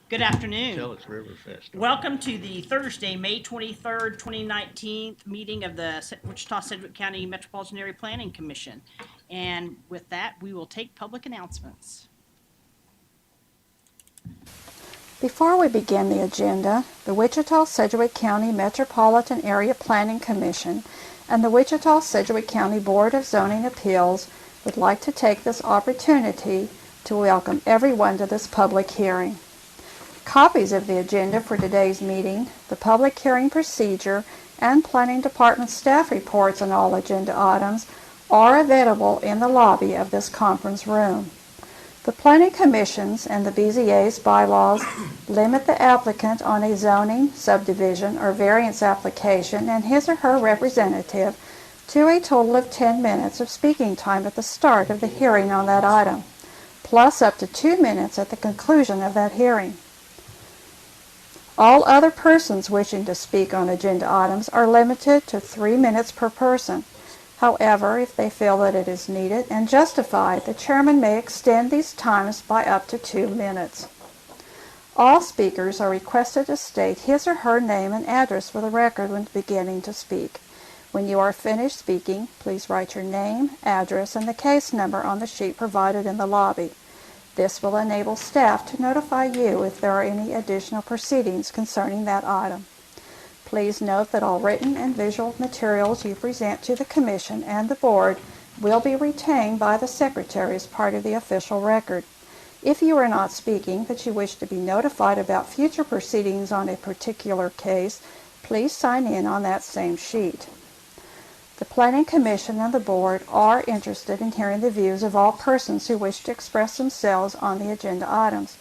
Good afternoon. Tell it's River Festival. Welcome to the Thursday, May 23rd, 2019 meeting of the Wichita-Sedgwick County Metropolitan Area Planning Commission. And with that, we will take public announcements. Before we begin the agenda, the Wichita-Sedgwick County Metropolitan Area Planning Commission and the Wichita-Sedgwick County Board of Zoning Appeals would like to take this opportunity to welcome everyone to this public hearing. Copies of the agenda for today's meeting, the public hearing procedure, and Planning Department staff reports on all agenda items are available in the lobby of this conference room. The Planning Commission's and the BZA's bylaws limit the applicant on a zoning, subdivision, or variance application and his or her representative to a total of 10 minutes of speaking time at the start of the hearing on that item, plus up to 2 minutes at the conclusion of that hearing. All other persons wishing to speak on agenda items are limited to 3 minutes per person. However, if they feel that it is needed and justified, the chairman may extend these times by up to 2 minutes. All speakers are requested to state his or her name and address for the record when beginning to speak. When you are finished speaking, please write your name, address, and the case number on the sheet provided in the lobby. This will enable staff to notify you if there are any additional proceedings concerning that item. Please note that all written and visual materials you present to the Commission and the Board will be retained by the Secretary as part of the official record. If you are not speaking but you wish to be notified about future proceedings on a particular case, please sign in on that same sheet. The Planning Commission and the Board are interested in hearing the views of all persons who wish to express themselves on the agenda items.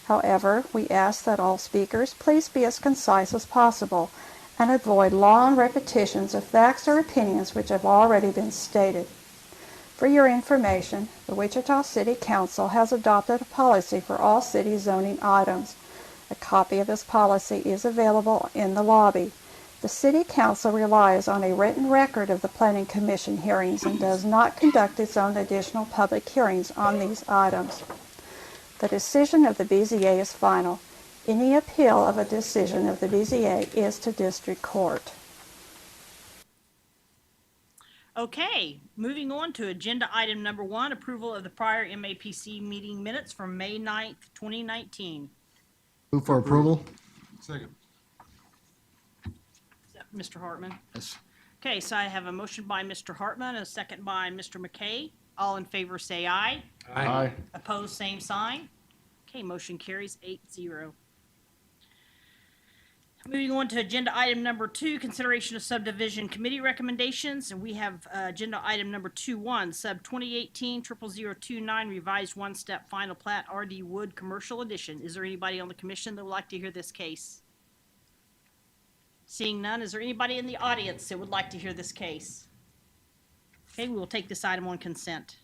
However, we ask that all speakers please be as concise as possible and avoid long repetitions of facts or opinions which have already been stated. For your information, the Wichita City Council has adopted a policy for all city zoning items. A copy of this policy is available in the lobby. The City Council relies on a written record of the Planning Commission hearings and does not conduct its own additional public hearings on these items. The decision of the BZA is final. Any appeal of a decision of the BZA is to district court. Okay, moving on to agenda item number 1, approval of the prior MAPC meeting minutes from May 9th, 2019. Move for approval. Second. Is that Mr. Hartman? Yes. Okay, so I have a motion by Mr. Hartman, a second by Mr. McKay. All in favor say aye. Aye. Opposed, same sign. Okay, motion carries 8-0. Moving on to agenda item number 2, consideration of subdivision committee recommendations. And we have agenda item number 2-1, sub 2018-0029, revised one-step final plat, RD Wood Commercial Edition. Is there anybody on the commission that would like to hear this case? Seeing none, is there anybody in the audience that would like to hear this case? Okay, we will take this item on consent.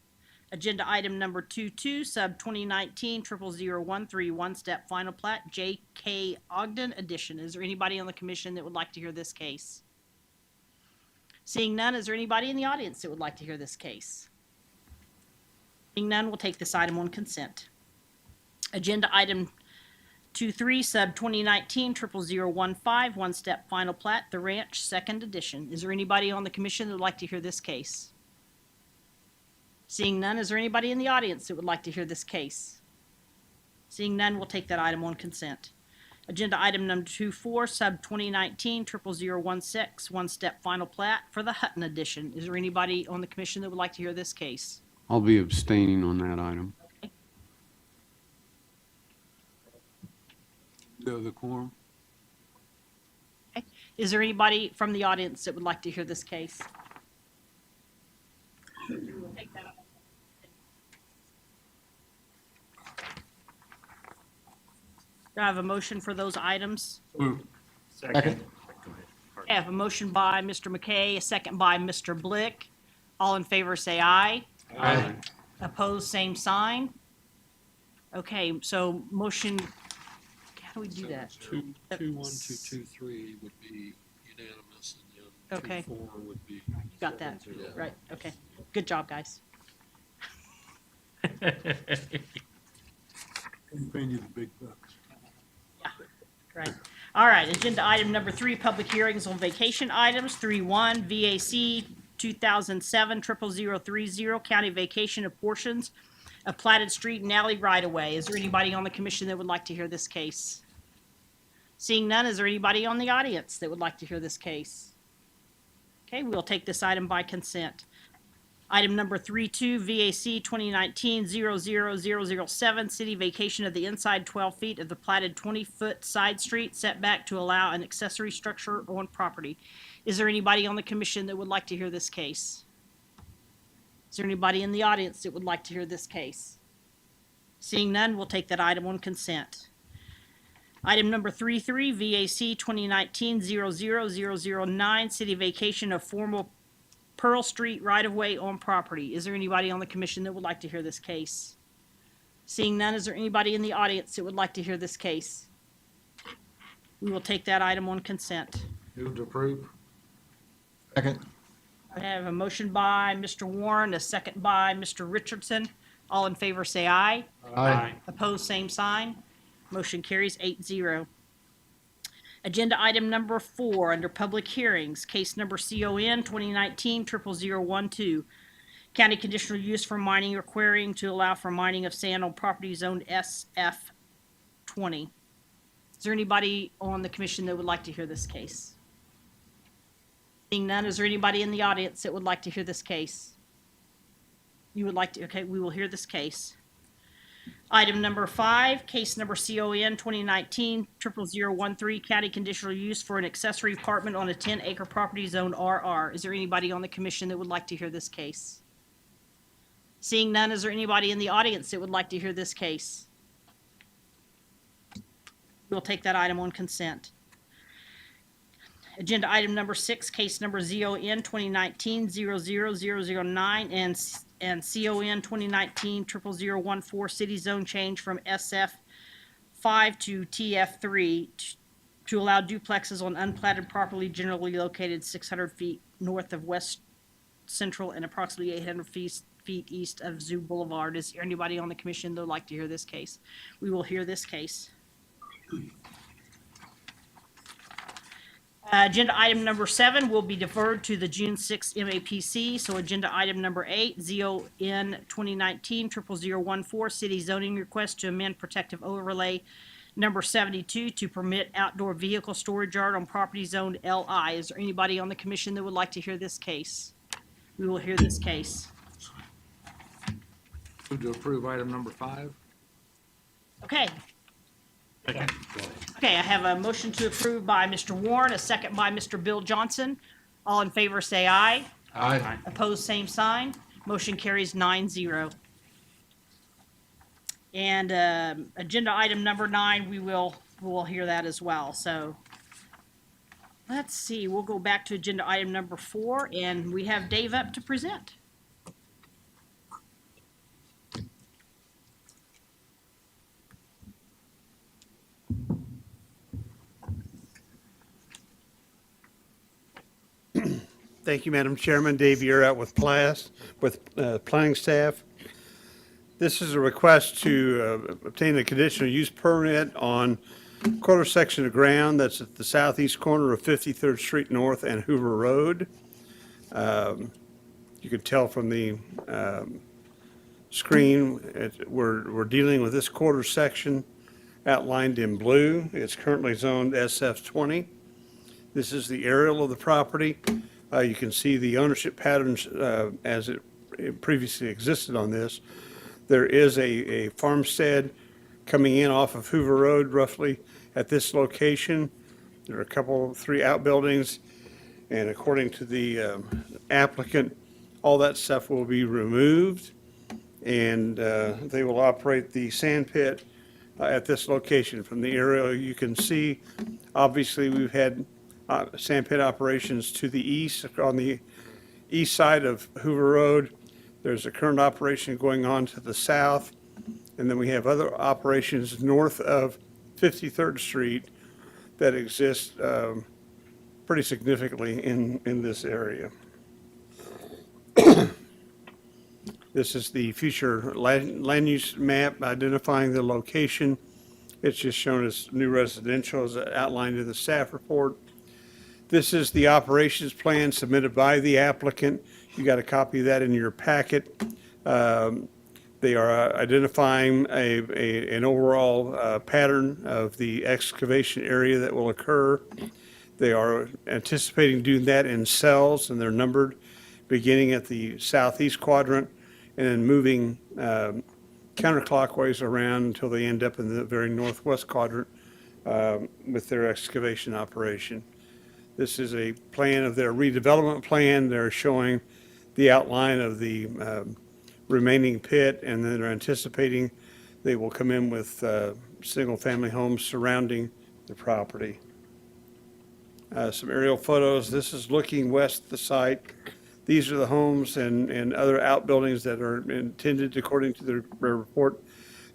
Agenda item number 2-2, sub 2019-0013, one-step final plat, J.K. Ogden Edition. Is there anybody on the commission that would like to hear this case? Seeing none, is there anybody in the audience that would like to hear this case? Seeing none, we'll take this item on consent. Agenda item 2-3, sub 2019-0015, one-step final plat, The Ranch, second edition. Is there anybody on the commission that would like to hear this case? Seeing none, is there anybody in the audience that would like to hear this case? Seeing none, we'll take that item on consent. Agenda item number 2-4, sub 2019-0016, one-step final plat for the Hutton Edition. Is there anybody on the commission that would like to hear this case? I'll be abstaining on that item. Okay. Go the quorum. Okay. Is there anybody from the audience that would like to hear this case? We'll take that up. Do I have a motion for those items? Move. Second. I have a motion by Mr. McKay, a second by Mr. Blick. All in favor say aye. Aye. Opposed, same sign. Okay, so motion, how do we do that? 2-1, 2-2-3 would be unanimous, and then Okay. 2-4 would be. You got that, right, okay. Good job, guys. I'm paying you the big bucks. Right. All right, agenda item number 3, public hearings on vacation items. 3.1, VAC 2007-00030, county vacation of portions of platted street and alley right-of-way. Is there anybody on the commission that would like to hear this case? Seeing none, is there anybody on the audience that would like to hear this case? Okay, we will take this item by consent. Item number 3.2, VAC 2019-00007, city vacation of the inside 12 feet of the platted 20-foot side street setback to allow an accessory structure on property. Is there anybody on the commission that would like to hear this case? Is there anybody in the audience that would like to hear this case? Seeing none, we'll take that item on consent. Item number 3.3, VAC 2019-00009, city vacation of formal Pearl Street right-of-way on property. Is there anybody on the commission that would like to hear this case? Seeing none, is there anybody in the audience that would like to hear this case? We will take that item on consent. Move to approve. Second. I have a motion by Mr. Warren, a second by Mr. Richardson. All in favor say aye. Aye. Opposed, same sign. Motion carries 8-0. Agenda item number 4, under public hearings, case number CON 2019-00012. County conditional use for mining or quarrying to allow for mining of sand on property zoned SF20. Is there anybody on the commission that would like to hear this case? Seeing none, is there anybody in the audience that would like to hear this case? You would like to, okay, we will hear this case. Item number 5, case number CON 2019-00013, county conditional use for an accessory apartment on a 10-acre property zoned RR. Is there anybody on the commission that would like to hear this case? Seeing none, is there anybody in the audience that would like to hear this case? We'll take that item on consent. Agenda item number 6, case number ZON 2019-00009 and CON 2019-00014, city zone change from SF5 to TF3 to allow duplexes on unplatted property generally located 600 feet north of West Central and approximately 800 feet east of Zoo Boulevard. Is there anybody on the commission that would like to hear this case? We will hear this case. Agenda item number 7 will be deferred to the June 6th MAPC. So agenda item number 8, ZON 2019-00014, city zoning request to amend protective overlay number 72 to permit outdoor vehicle storage yard on property zoned LI. Is there anybody on the commission that would like to hear this case? We will hear this case. Move to approve item number 5. Okay. Okay, I have a motion to approve by Mr. Warren, a second by Mr. Bill Johnson. All in favor say aye. Aye. Opposed, same sign. Motion carries 9-0. And agenda item number 9, we will hear that as well. So let's see, we'll go back to agenda item number 4, and we have Dave up to present. Thank you, Madam Chairman. Dave Ura with planning staff. This is a request to obtain a conditional use permit on quarter section of ground that's at the southeast corner of 53rd Street North and Hoover Road. You can tell from the screen, we're dealing with this quarter section outlined in blue. It's currently zoned SF20. This is the aerial of the property. You can see the ownership patterns as it previously existed on this. There is a farmstead coming in off of Hoover Road roughly at this location. There are 3 outbuildings, and according to the applicant, all that stuff will be removed, and they will operate the sand pit at this location. From the aerial, you can see, obviously, we've had sand pit operations to the east, on the east side of Hoover Road. There's a current operation going on to the south, and then we have other operations north of 53rd Street that exist pretty significantly in this area. This is the future land use map identifying the location It's just shown as new residential as outlined in the staff report. This is the operations plan submitted by the applicant. You got a copy of that in your packet. They are identifying an overall pattern of the excavation area that will occur. They are anticipating doing that in cells, and they're numbered beginning at the southeast quadrant and then moving counterclockwise around until they end up in the very northwest quadrant with their excavation operation. This is a plan of their redevelopment plan. They're showing the outline of the remaining pit, and then they're anticipating they will come in with single-family homes surrounding the property. Some aerial photos. This is looking west of the site. These are the homes and other outbuildings that are intended, according to their report,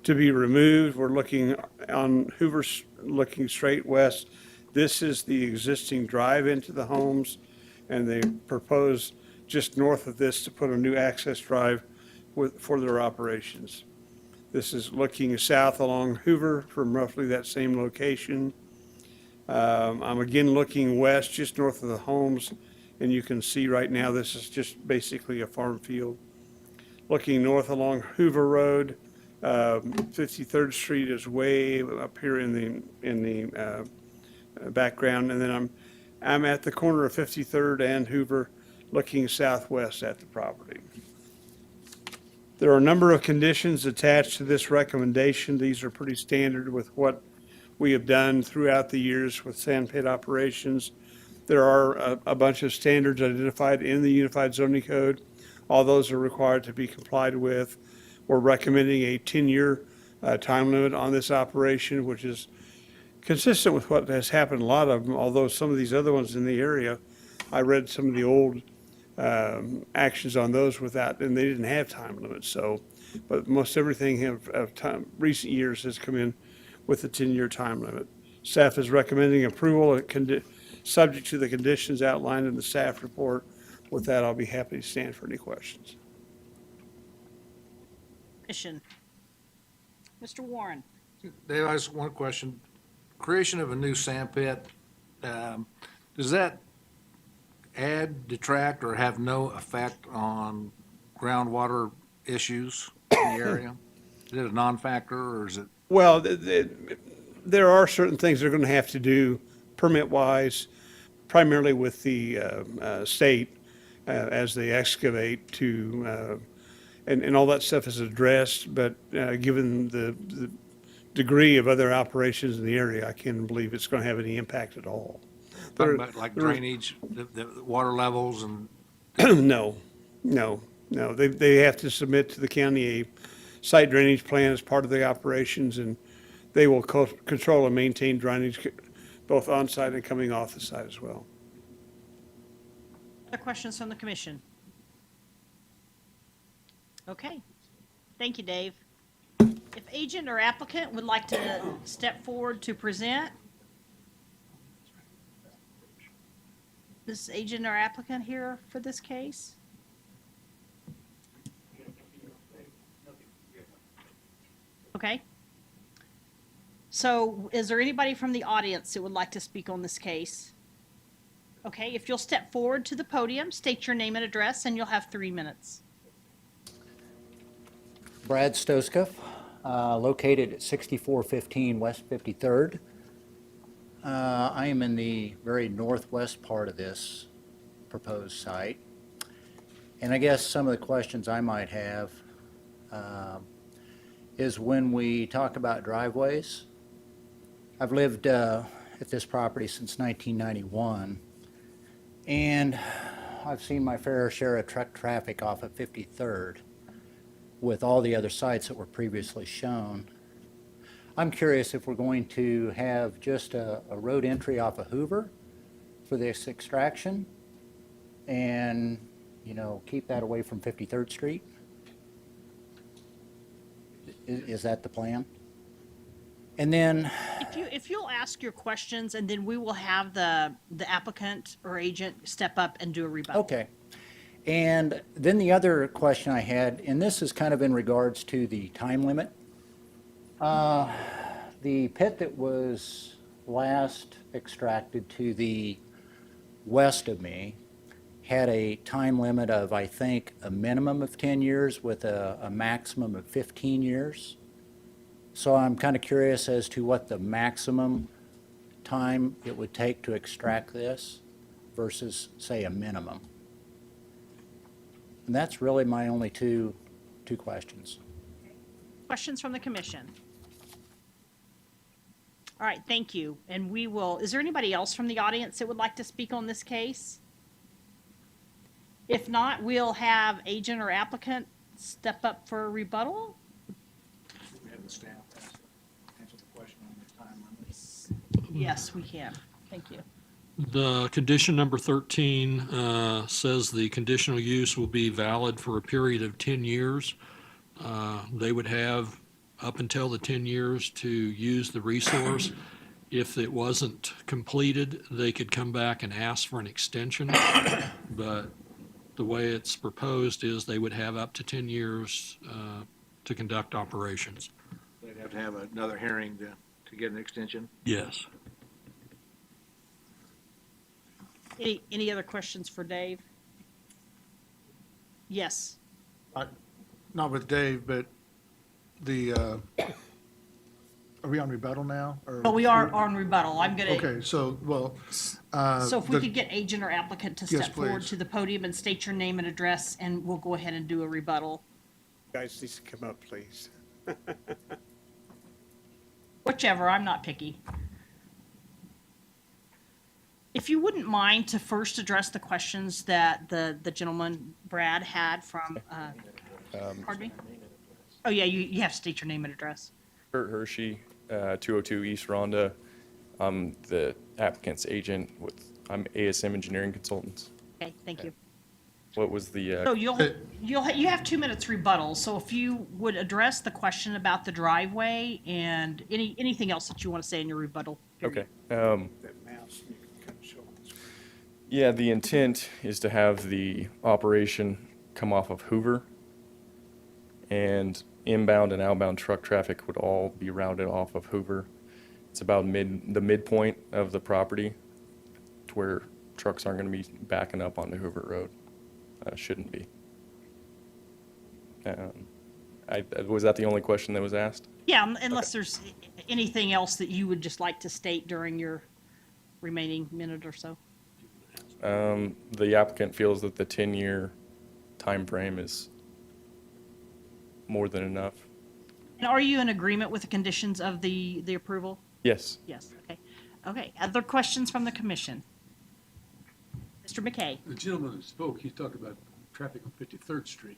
to be removed. We're looking on Hoover, looking straight west. This is the existing drive into the homes, and they propose just north of this to put a new access drive for their operations. This is looking south along Hoover from roughly that same location. I'm again looking west, just north of the homes, and you can see right now this is just basically a farm field. Looking north along Hoover Road, 53rd Street is way up here in the background, and then I'm at the corner of 53rd and Hoover, looking southwest at the property. There are a number of conditions attached to this recommendation. These are pretty standard with what we have done throughout the years with sand pit operations. There are a bunch of standards identified in the Unified Zoning Code. All those are required to be complied with. We're recommending a 10-year time limit on this operation, which is consistent with what has happened, a lot of them, although some of these other ones in the area, I read some of the old actions on those without, and they didn't have time limits. So, but most everything of time, recent years has come in with a 10-year time limit. Staff is recommending approval, subject to the conditions outlined in the staff report. With that, I'll be happy to stand for any questions. Commission. Mr. Warren. Dave, I just one question. Creation of a new sand pit, does that add, detract, or have no effect on groundwater issues in the area? Is it a non-factor, or is it? Well, there are certain things they're going to have to do permit-wise, primarily with the state as they excavate to, and all that stuff is addressed, but given the degree of other operations in the area, I can't believe it's going to have any impact at all. Talking about like drainage, the water levels and. No. They have to submit to the county a site drainage plan as part of the operations, and they will control and maintain drainage both on-site and coming off the site as well. Other questions from the commission? Okay. Thank you, Dave. If agent or applicant would like to step forward to present. Is agent or applicant here for this case? Okay. So is there anybody from the audience that would like to speak on this case? Okay, if you'll step forward to the podium, state your name and address, and you'll have 3 minutes. Brad Stoskov, located at 6415 West 53rd. I am in the very northwest part of this proposed site. And I guess some of the questions I might have is when we talk about driveways. I've lived at this property since 1991, and I've seen my fair share of truck traffic off of 53rd with all the other sites that were previously shown. I'm curious if we're going to have just a road entry off of Hoover for this extraction and, you know, keep that away from 53rd Street? Is that the plan? And then, If you'll ask your questions, and then we will have the applicant or agent step up and do a rebuttal. okay. And then the other question I had, and this is kind of in regards to the time limit. the pit that was last extracted to the west of me had a time limit of, I think, a minimum of 10 years with a maximum of 15 years. So I'm kind of curious as to what the maximum time it would take to extract this versus, say, a minimum. And that's really my only two questions. Questions from the commission? All right, thank you. And we will, is there anybody else from the audience that would like to speak on this case? If not, we'll have agent or applicant step up for a rebuttal. We have the staff answer the question on the time limits. Yes, we can. Thank you. The condition number 13 says the conditional use will be valid for a period of 10 years. They would have up until the 10 years to use the resource. If it wasn't completed, they could come back and ask for an extension. But the way it's proposed is they would have up to 10 years to conduct operations. They'd have to have another hearing to get an extension. Yes. Any other questions for Dave? Yes. Not with Dave, but the, are we on rebuttal now? or- But we are on rebuttal. I'm gonna, Okay, so, well. so if we could get agent or applicant to Yes, step forward please. to the podium and state your name and address, and we'll go ahead and do a rebuttal. Guys, please come up, please. Whichever, I'm not picky. If you wouldn't mind to first address the questions that the gentleman, Brad, had from, pardon me? Oh, yeah, you have to state your name and address. Kurt Hershey, 202 East Rhonda. I'm the applicant's agent I'm ASM Engineering Consultants. Okay, thank you. What was the, So you have 2 minutes rebuttal, so if you would address the question about the driveway and anything else that you want to say in your rebuttal. period. okay. That mouse, you can kind of show us. Yeah, the intent is to have the operation come off of Hoover, and inbound and outbound truck traffic would all be routed off of Hoover. It's about the midpoint of the property to where trucks aren't going to be backing up onto Hoover Road. Shouldn't be. Was that the only question that was asked? Yeah, unless there's anything else that you would just like to state during your remaining minute or so. The applicant feels that the 10-year time frame is more than enough. And are you in agreement with the conditions of the approval? Yes. Yes, okay. Okay, other questions from the commission? Mr. McKay, The gentleman who spoke, he talked about traffic on 53rd Street.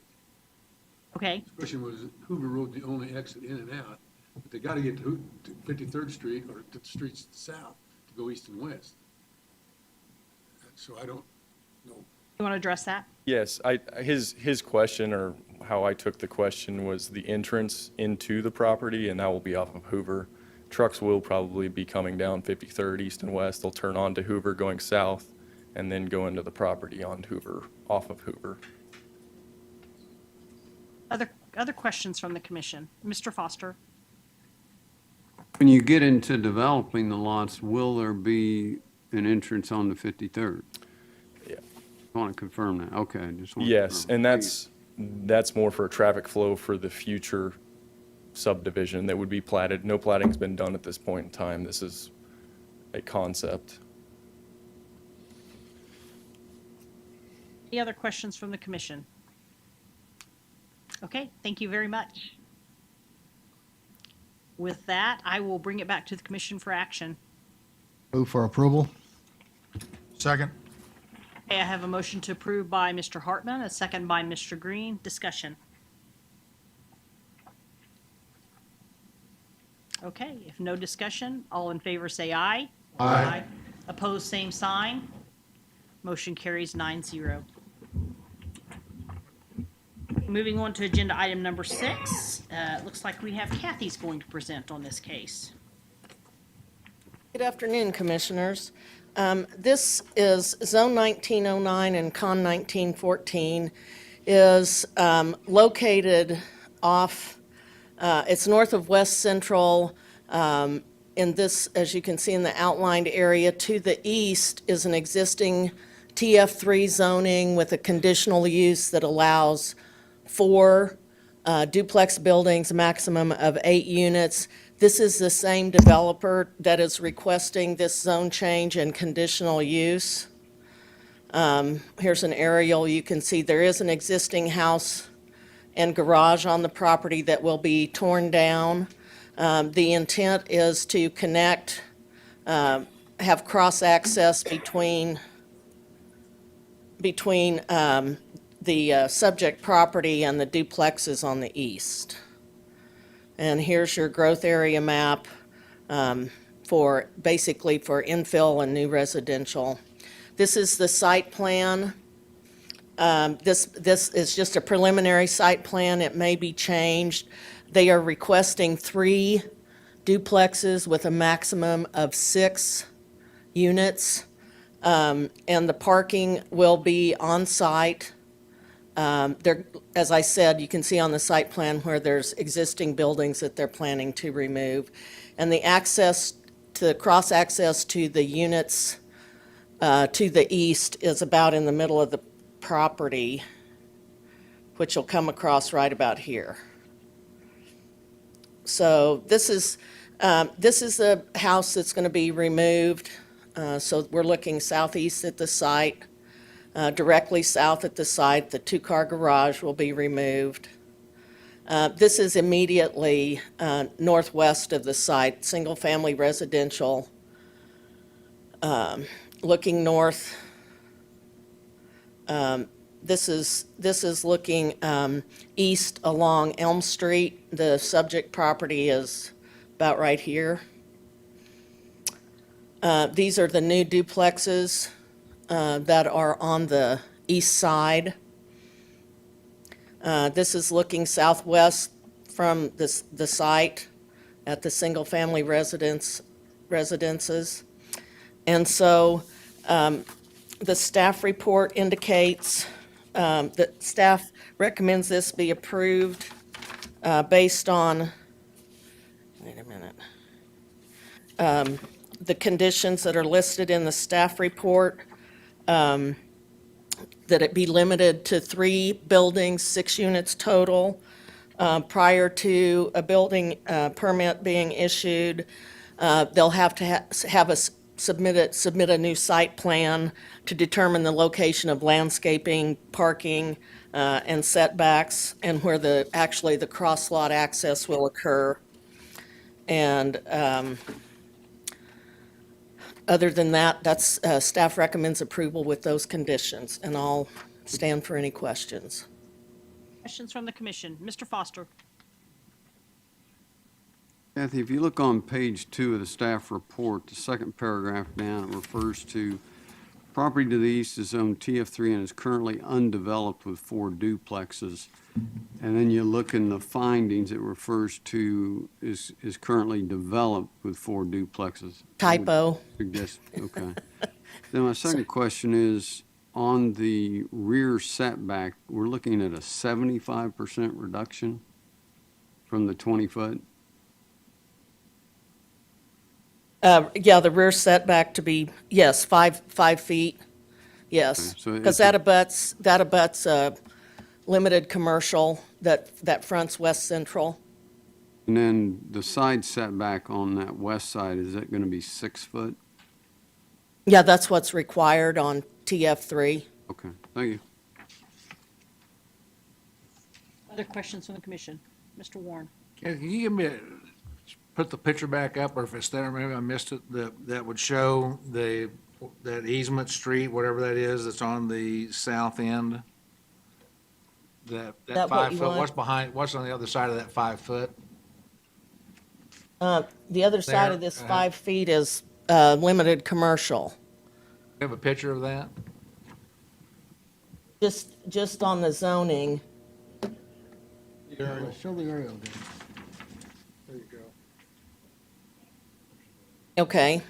okay? His question was, Hoover Road the only exit in and out, but they got to get to 53rd Street or to the streets south to go east and west. So I don't know. You want to address that? Yes, his question, or how I took the question, was the entrance into the property, and that will be off of Hoover. Trucks will probably be coming down 53rd east and west. They'll turn onto Hoover going south, and then go into the property on Hoover, off of Hoover. Other questions from the commission? Mr. Foster? When you get into developing the lots, will there be an entrance on the 53rd? Yeah. I want to confirm that. Okay, I just want to Yes, confirm. and that's more for traffic flow for the future subdivision that would be platted. No platting's been done at this point in time. This is a concept. Any other questions from the commission? Okay, thank you very much. With that, I will bring it back to the commission for action. Move for approval? Second? Okay, I have a motion to approve by Mr. Hartman, a second by Mr. Green. Discussion. Okay, if no discussion, all in favor say aye. Aye. Opposed, same sign. Motion carries 9-0. Moving on to agenda item number 6. It looks like we have Kathy's going to present on this case. Good afternoon, Commissioners. This is Zone 1909 and Con 1914 is located off, it's north of West Central In this, as you can see in the outlined area, to the east is an existing TF3 zoning with a conditional use that allows 4 duplex buildings, a maximum of 8 units. This is the same developer that is requesting this zone change and conditional use. Here's an aerial. You can see there is an existing house and garage on the property that will be torn down. The intent is to connect, have cross-access between the subject property and the duplexes on the east. And here's your growth area map basically for infill and new residential. This is the site plan. This is just a preliminary site plan. It may be changed. They are requesting 3 duplexes with a maximum of 6 units. And the parking will be on-site. As I said, you can see on the site plan where there's existing buildings that they're planning to remove. And the cross-access to the units to the east is about in the middle of the property, which will come across right about here. So this is the house that's going to be removed. So we're looking southeast at the site. Directly south at the site, the 2-car garage will be removed. This is immediately northwest of the site, single-family residential. Looking north, this is looking east along Elm Street. The subject property is about right here. These are the new duplexes that are on the east side. This is looking southwest from the site at the single-family residences. And so the staff report indicates that staff recommends this be approved based on, wait a minute, the conditions that are listed in the staff report. That it be limited to 3 buildings, 6 units total, prior to a building permit being issued. They'll have to submit a new site plan to determine the location of landscaping, parking, and setbacks, and where the cross-lot access will occur. And other than that, staff recommends approval with those conditions, and I'll stand for any questions. Questions from the commission? Mr. Foster? Kathy, if you look on page 2 of the staff report, the second paragraph down, it refers to property to the east is zoned TF3 and is currently undeveloped with 4 duplexes. And then you look in the findings, it refers to is currently developed with 4 duplexes. Typo. Okay. Then my second question is, on the rear setback, we're looking at a 75% reduction from the 20-foot? Yeah, the rear setback to be, yes, 5 feet, yes. Okay, so Because it's that abuts limited commercial that fronts West Central. And then the side setback on that west side, is that going to be 6 foot? Yeah, that's what's required on TF3. Okay, thank you. Other questions from the commission? Mr. Warren? Can you give me, put the picture back up, or if it's there, maybe I missed it, that would show that easement street, whatever that is, that's on the south end? That That what 5 you foot, want? what's on the other side of that 5 foot? The other side There, of this 5 feet is limited commercial, You have a picture of that? just on the zoning. Show the aerial again. There you go. Okay.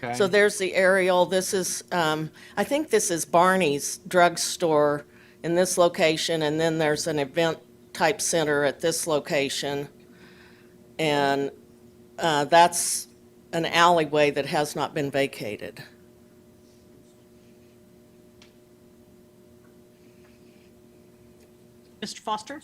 So Okay. there's the aerial. This is, I think this is Barney's drugstore in this location, and then there's an event-type center at this location. And that's an alleyway that has not been vacated. Mr. Foster?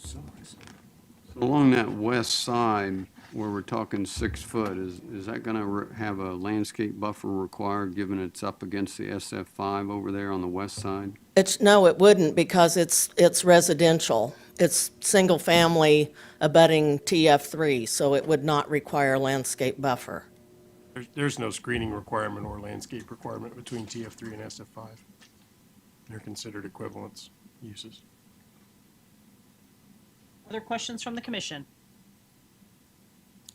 Along that west side, where we're talking 6 foot, is that gonna have a landscape buffer required, given it's up against the SF5 over there on the west side? No, it wouldn't, because it's residential. It's single-family abutting TF3, so it would not require landscape buffer. There's no screening requirement or landscape requirement between TF3 and SF5. They're considered equivalence uses. Other questions from the commission?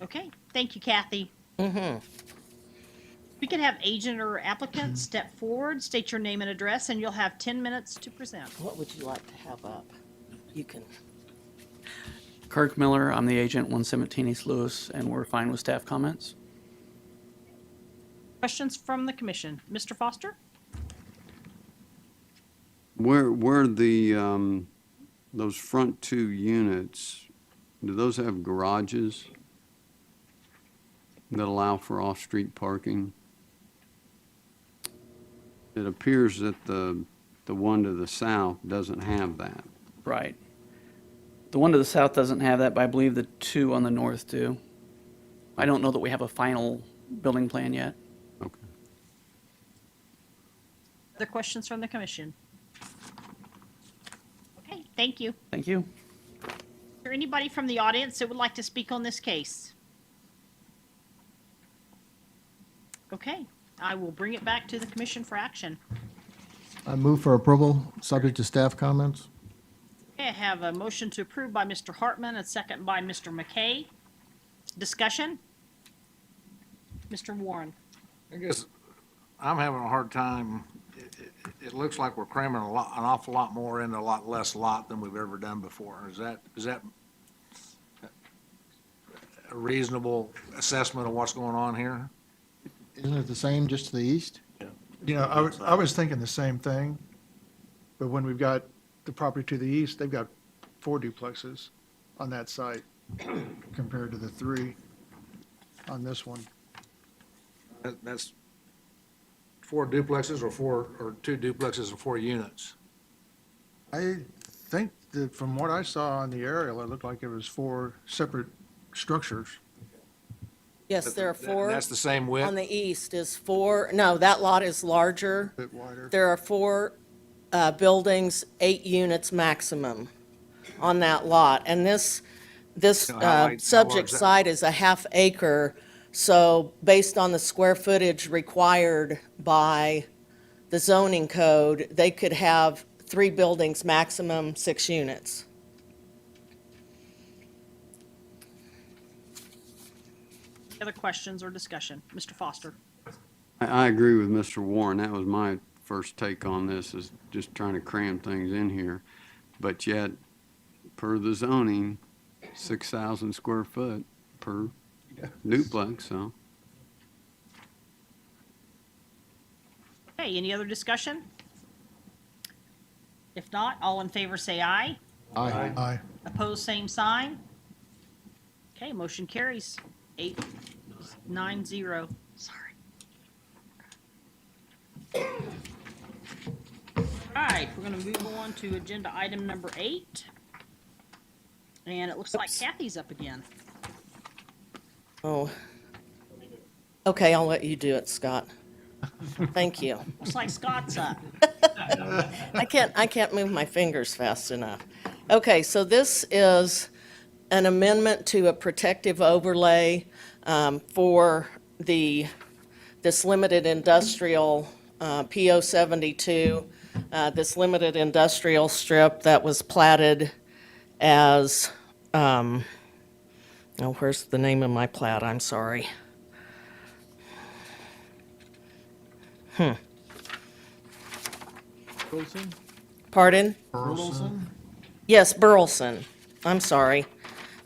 Okay, thank you, Kathy. We can have agent or applicant step forward, state your name and address, and you'll have 10 minutes to present. What would you like to have up? You can. Kirk Miller, I'm the agent, 117 East Lewis, and we're fine with staff comments. Questions from the commission? Mr. Foster? Where the, those front 2 units, do those have garages that allow for off-street parking? It appears that the one to the south doesn't have that. Right. The one to the south doesn't have that, but I believe the 2 on the north do. I don't know that we have a final building plan yet. Okay. Other questions from the commission? Okay, thank you. Thank you. Is there anybody from the audience that would like to speak on this case? Okay, I will bring it back to the commission for action. I move for approval, subject to staff comments. Okay, I have a motion to approve by Mr. Hartman, a second by Mr. McKay. Discussion? Mr. Warren? I guess I'm having a hard time. It looks like we're cramming an awful lot more into a lot less lot than we've ever done before. Is that a reasonable assessment of what's going on here? Isn't it the same just to the east? You know, I was thinking the same thing, but when we've got the property to the east, they've got 4 duplexes on that site compared to the 3 on this one. That's 4 duplexes or 2 duplexes and 4 units? I think that from what I saw on the aerial, it looked like it was 4 separate structures. Yes, there are 4. That's the same width? On the east is 4, no, that lot is larger. A bit wider. There are 4 buildings, 8 units maximum on that lot. And this How large subject is that? site is a ½ acre, so based on the square footage required by the zoning code, they could have 3 buildings, maximum 6 units. Other questions or discussion? Mr. Foster? I agree with Mr. Warren. That was my first take on this, is just trying to cram things in here. But yet, per the zoning, 6,000 square foot per duplex, so. Okay, any other discussion? If not, all in favor say aye. Aye. Opposed, same sign. Okay, motion carries. 8-9-0. Sorry. All right, we're gonna move on to agenda item number 8. And it looks like Kathy's up again. Oh. Okay, I'll let you do it, Scott. Thank you. Looks like Scott's up. I can't move my fingers fast enough. Okay, so this is an amendment to a protective overlay for this limited industrial PO 72, this limited industrial strip that was platted as, oh, where's the name of my plat? I'm sorry. Pardon? Burleson? Yes, Burleson. I'm sorry.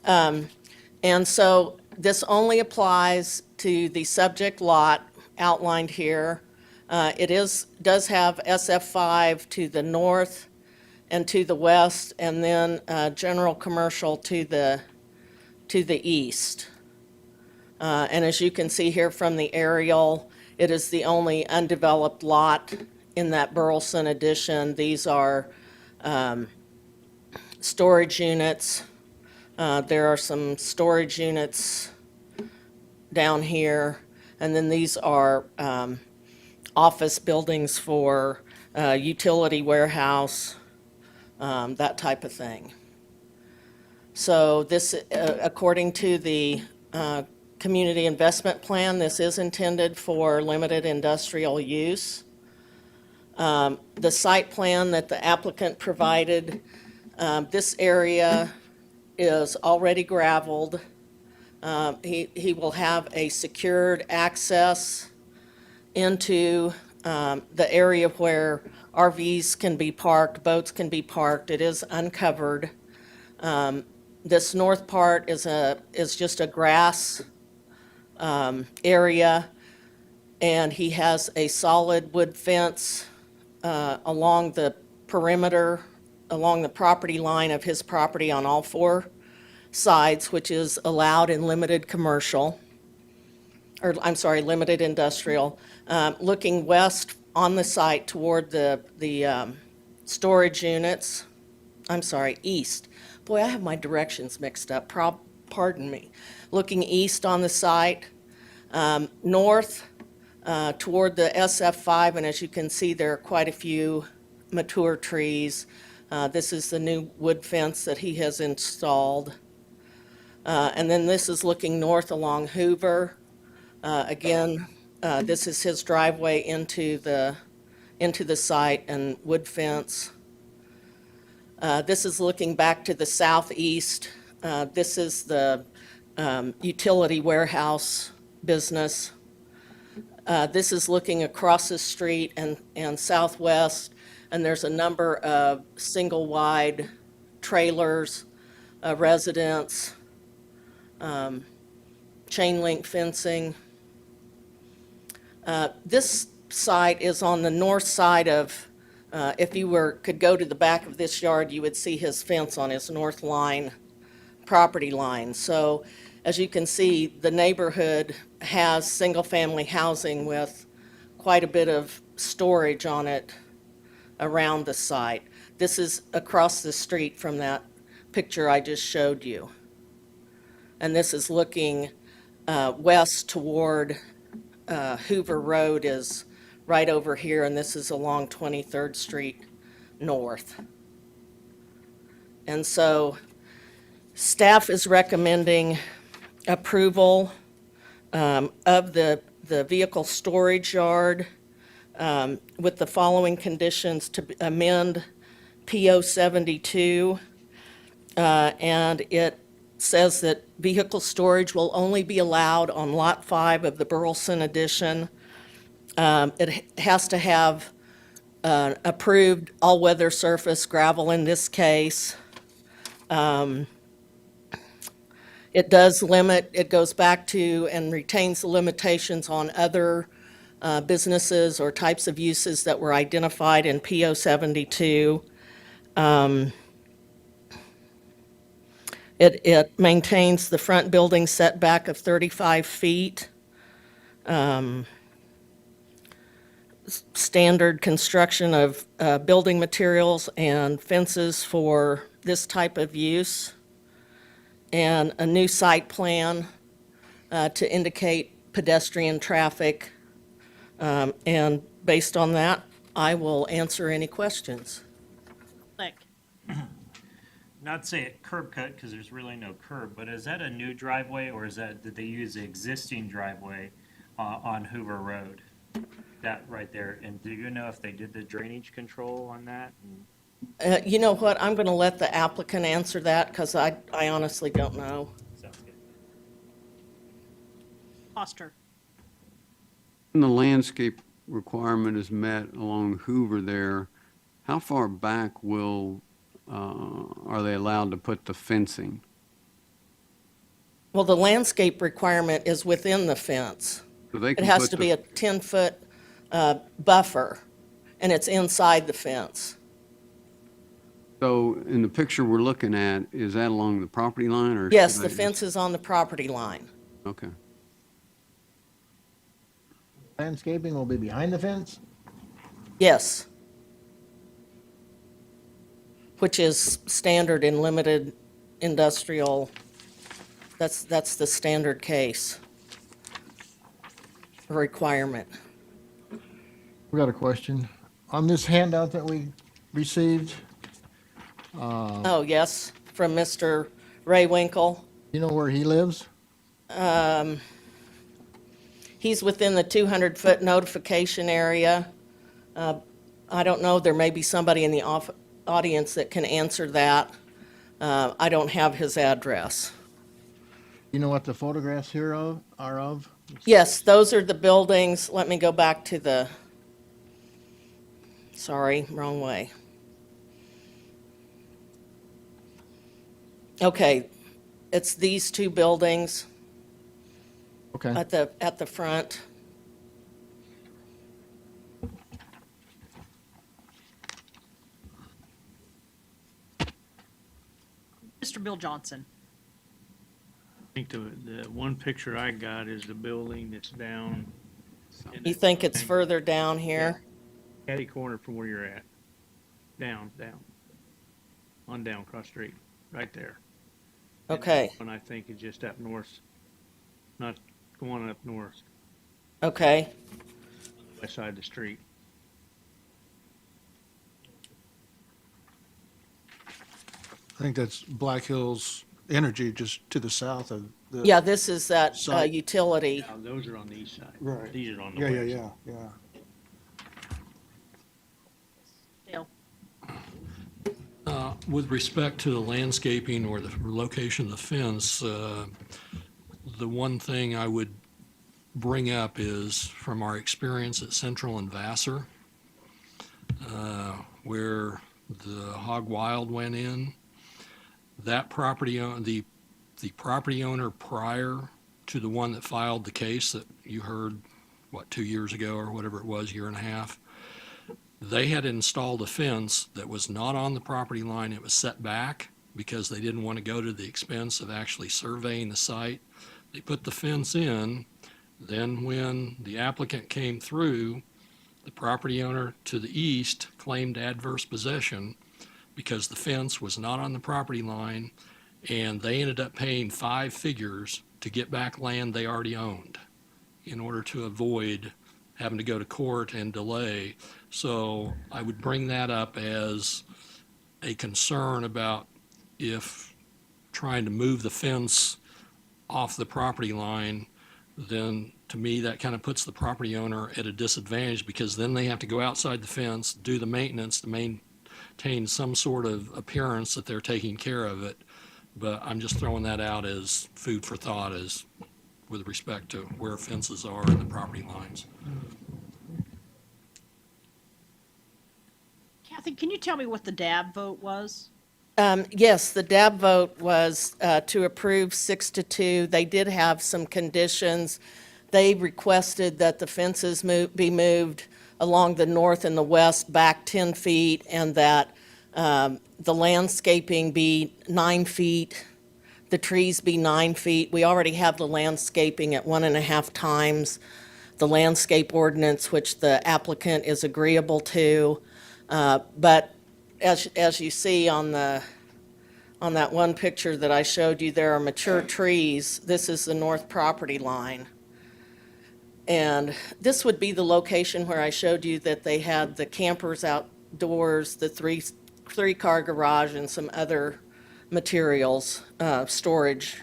And so this only applies to the subject lot outlined here. It does have SF5 to the north and to the west, and then general commercial to the east. And as you can see here from the aerial, it is the only undeveloped lot in that Burleson addition. These are storage units. There are some storage units down here, and then these are office buildings for utility warehouse, that type of thing. So this, according to the community investment plan, this is intended for limited industrial use. The site plan that the applicant provided, this area is already gravelled. He will have a secured access into the area where RVs can be parked, boats can be parked. It is uncovered. This north part is just a grass area, and he has a solid wood fence along the perimeter, along the property line of his property on all four sides, which is allowed in limited commercial, or I'm sorry, limited industrial. Looking west on the site toward the storage units, I'm sorry, east. Boy, I have my directions mixed up, pardon me. Looking east on the site, north toward the SF5, and as you can see, there are quite a few mature trees. This is the new wood fence that he has installed. And then this is looking north along Hoover. Again, this is his driveway into the site and wood fence. This is looking back to the southeast. This is the utility warehouse business. This is looking across the street and southwest, and there's a number of single-wide trailers, residents, chain link fencing. This site is on the north side of, if you could go to the back of this yard, you would see his fence on his north line, property line. So as you can see, the neighborhood has single-family housing with quite a bit of storage on it around the site. This is across the street from that picture I just showed you. And this is looking west toward Hoover Road is right over here, and this is along 23rd Street North. And so staff is recommending approval of the vehicle storage yard with the following conditions: to amend PO 72, and it says that vehicle storage will only be allowed on Lot 5 of the Burleson addition. It has to have approved all-weather surface, gravel in this case. It does limit, it goes back to and retains the limitations on other businesses or types of uses that were identified in PO 72. It maintains the front building setback of 35 feet. Standard construction of building materials and fences for this type of use. And a new site plan to indicate pedestrian traffic. And based on that, I will answer any questions. Click. Not say it curb cut, because there's really no curb, but is that a new driveway, or did they use the existing driveway on Hoover Road? That right there, and do you know if they did the drainage control on that? You know what, I'm gonna let the applicant answer that, because I honestly don't know. Sounds good. Foster. When the landscape requirement is met along Hoover there, how far back are they allowed to put the fencing? Well, the landscape requirement is within the fence. So they It can has put to be a 10-foot buffer, and it's inside the fence. So in the picture we're looking at, is that along the property line or? Yes, should the I- fence is on the property line. Okay. Landscaping will be behind the fence? Yes. Which is standard in limited industrial, that's the standard case requirement. We got a question. On this handout that we received, Oh, yes, from Mr. Ray Winkle. you know where he lives? He's within the 200-foot notification area. I don't know, there may be somebody in the audience that can answer that. I don't have his address. You know what the photographs here are of? Yes, those are the buildings. Let me go back to the, sorry, wrong way. Okay, it's these two buildings Okay. at the front. Mr. Bill Johnson. I think the one picture I got is the building that's down. in You that think it's thing, further down here? Catty corner from where you're at. Down. On down, cross street, right there. And Okay, that one I think is just up north, not going up north, okay. west side of the street. I think that's Black Hills Energy just to the south of the. Yeah, this is that Site. utility. Now, those are on the east side. Right. These are on the Yeah, west. yeah. Dale. With respect to the landscaping or the location of the fence, the one thing I would bring up is from our experience at Central and Vassar, where the Hog Wild went in. That property, the property owner prior to the one that filed the case that you heard, 2 years ago or whatever it was, year and a half, they had installed a fence that was not on the property line. It was set back because they didn't want to go to the expense of actually surveying the site. They put the fence in. Then when the applicant came through, the property owner to the east claimed adverse possession because the fence was not on the property line, and they ended up paying 5 figures to get back land they already owned in order to avoid having to go to court and delay. So I would bring that up as a concern about if trying to move the fence off the property line, then to me, that kind of puts the property owner at a disadvantage because then they have to go outside the fence, do the maintenance to maintain some sort of appearance that they're taking care of it. But I'm just throwing that out as food for thought as with respect to where fences are and the property lines. Kathy, can you tell me what the DAB vote was? Yes, the DAB vote was to approve 6-2. They did have some conditions. They requested that the fences be moved along the north and the west back 10 feet and that the landscaping be 9 feet, the trees be 9 feet. We already have the landscaping at 1.5 times the landscape ordinance, which the applicant is agreeable to. But as you see on that one picture that I showed you, there are mature trees. This is the north property line. And this would be the location where I showed you that they had the campers outdoors, the three-car garage, and some other materials, storage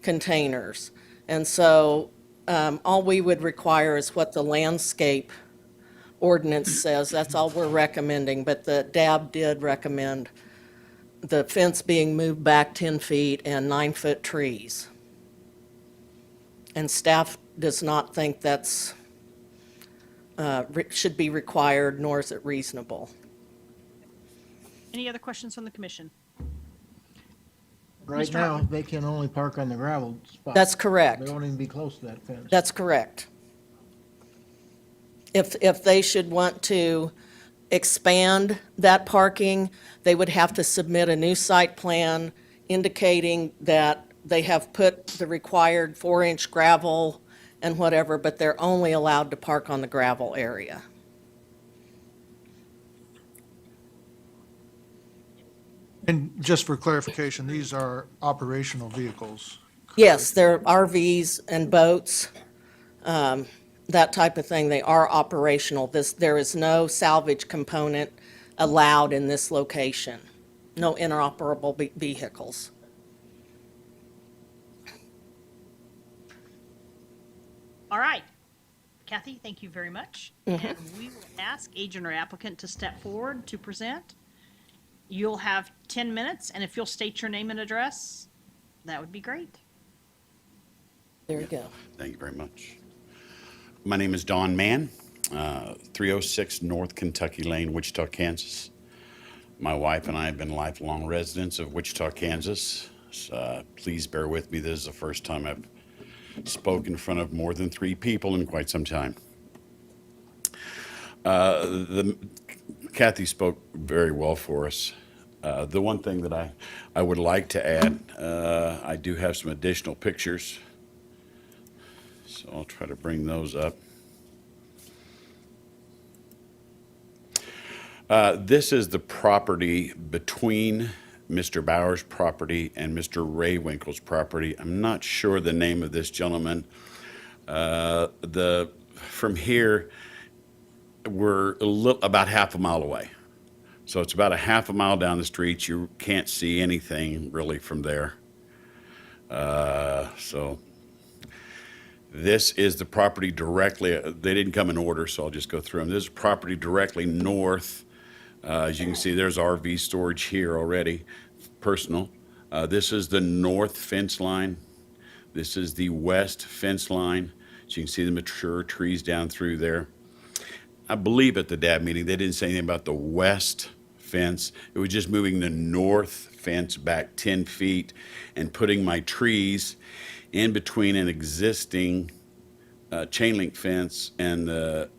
containers. And so all we would require is what the landscape ordinance says. That's all we're recommending, but the DAB did recommend the fence being moved back 10 feet and 9-foot trees. And staff does not think that's, should be required, nor is it reasonable. Any other questions from the commission? Right Mr. now, Hartman. they can only park on the gravel spot. That's correct. They won't even be close to that fence. That's correct. If they should want to expand that parking, they would have to submit a new site plan indicating that they have put the required 4-inch gravel and whatever, but they're only allowed to park on the gravel area. And just for clarification, these are operational vehicles. Yes, they're RVs and boats, that type of thing. They are operational. There is no salvage component allowed in this location. No inoperable vehicles. All right. Kathy, thank you very much. And we will ask agent or applicant to step forward to present. You'll have 10 minutes, and if you'll state your name and address, that would be great. There you go. Thank you very much. My name is Don Mann, 306 North Kentucky Lane, Wichita, Kansas. My wife and I have been lifelong residents of Wichita, Kansas. So, please bear with me. This is the first time I've spoke in front of more than 3 people in quite some time. Kathy spoke very well for us. The one thing that I would like to add, I do have some additional pictures, so I'll try to bring those up. This is the property between Mr. Bauer's property and Mr. Raywinkle's property. I'm not sure the name of this gentleman. From here, we're about half a mile away. So it's about a half a mile down the street. You can't see anything really from there. So this is the property directly, they didn't come in order, so I'll just go through them. This is property directly north. As you can see, there's RV storage here already, personal. This is the north fence line. This is the west fence line. As you can see the mature trees down through there. I believe at the DAB meeting, they didn't say anything about the west fence. It was just moving the north fence back 10 feet and putting my trees in between an existing chain link fence and the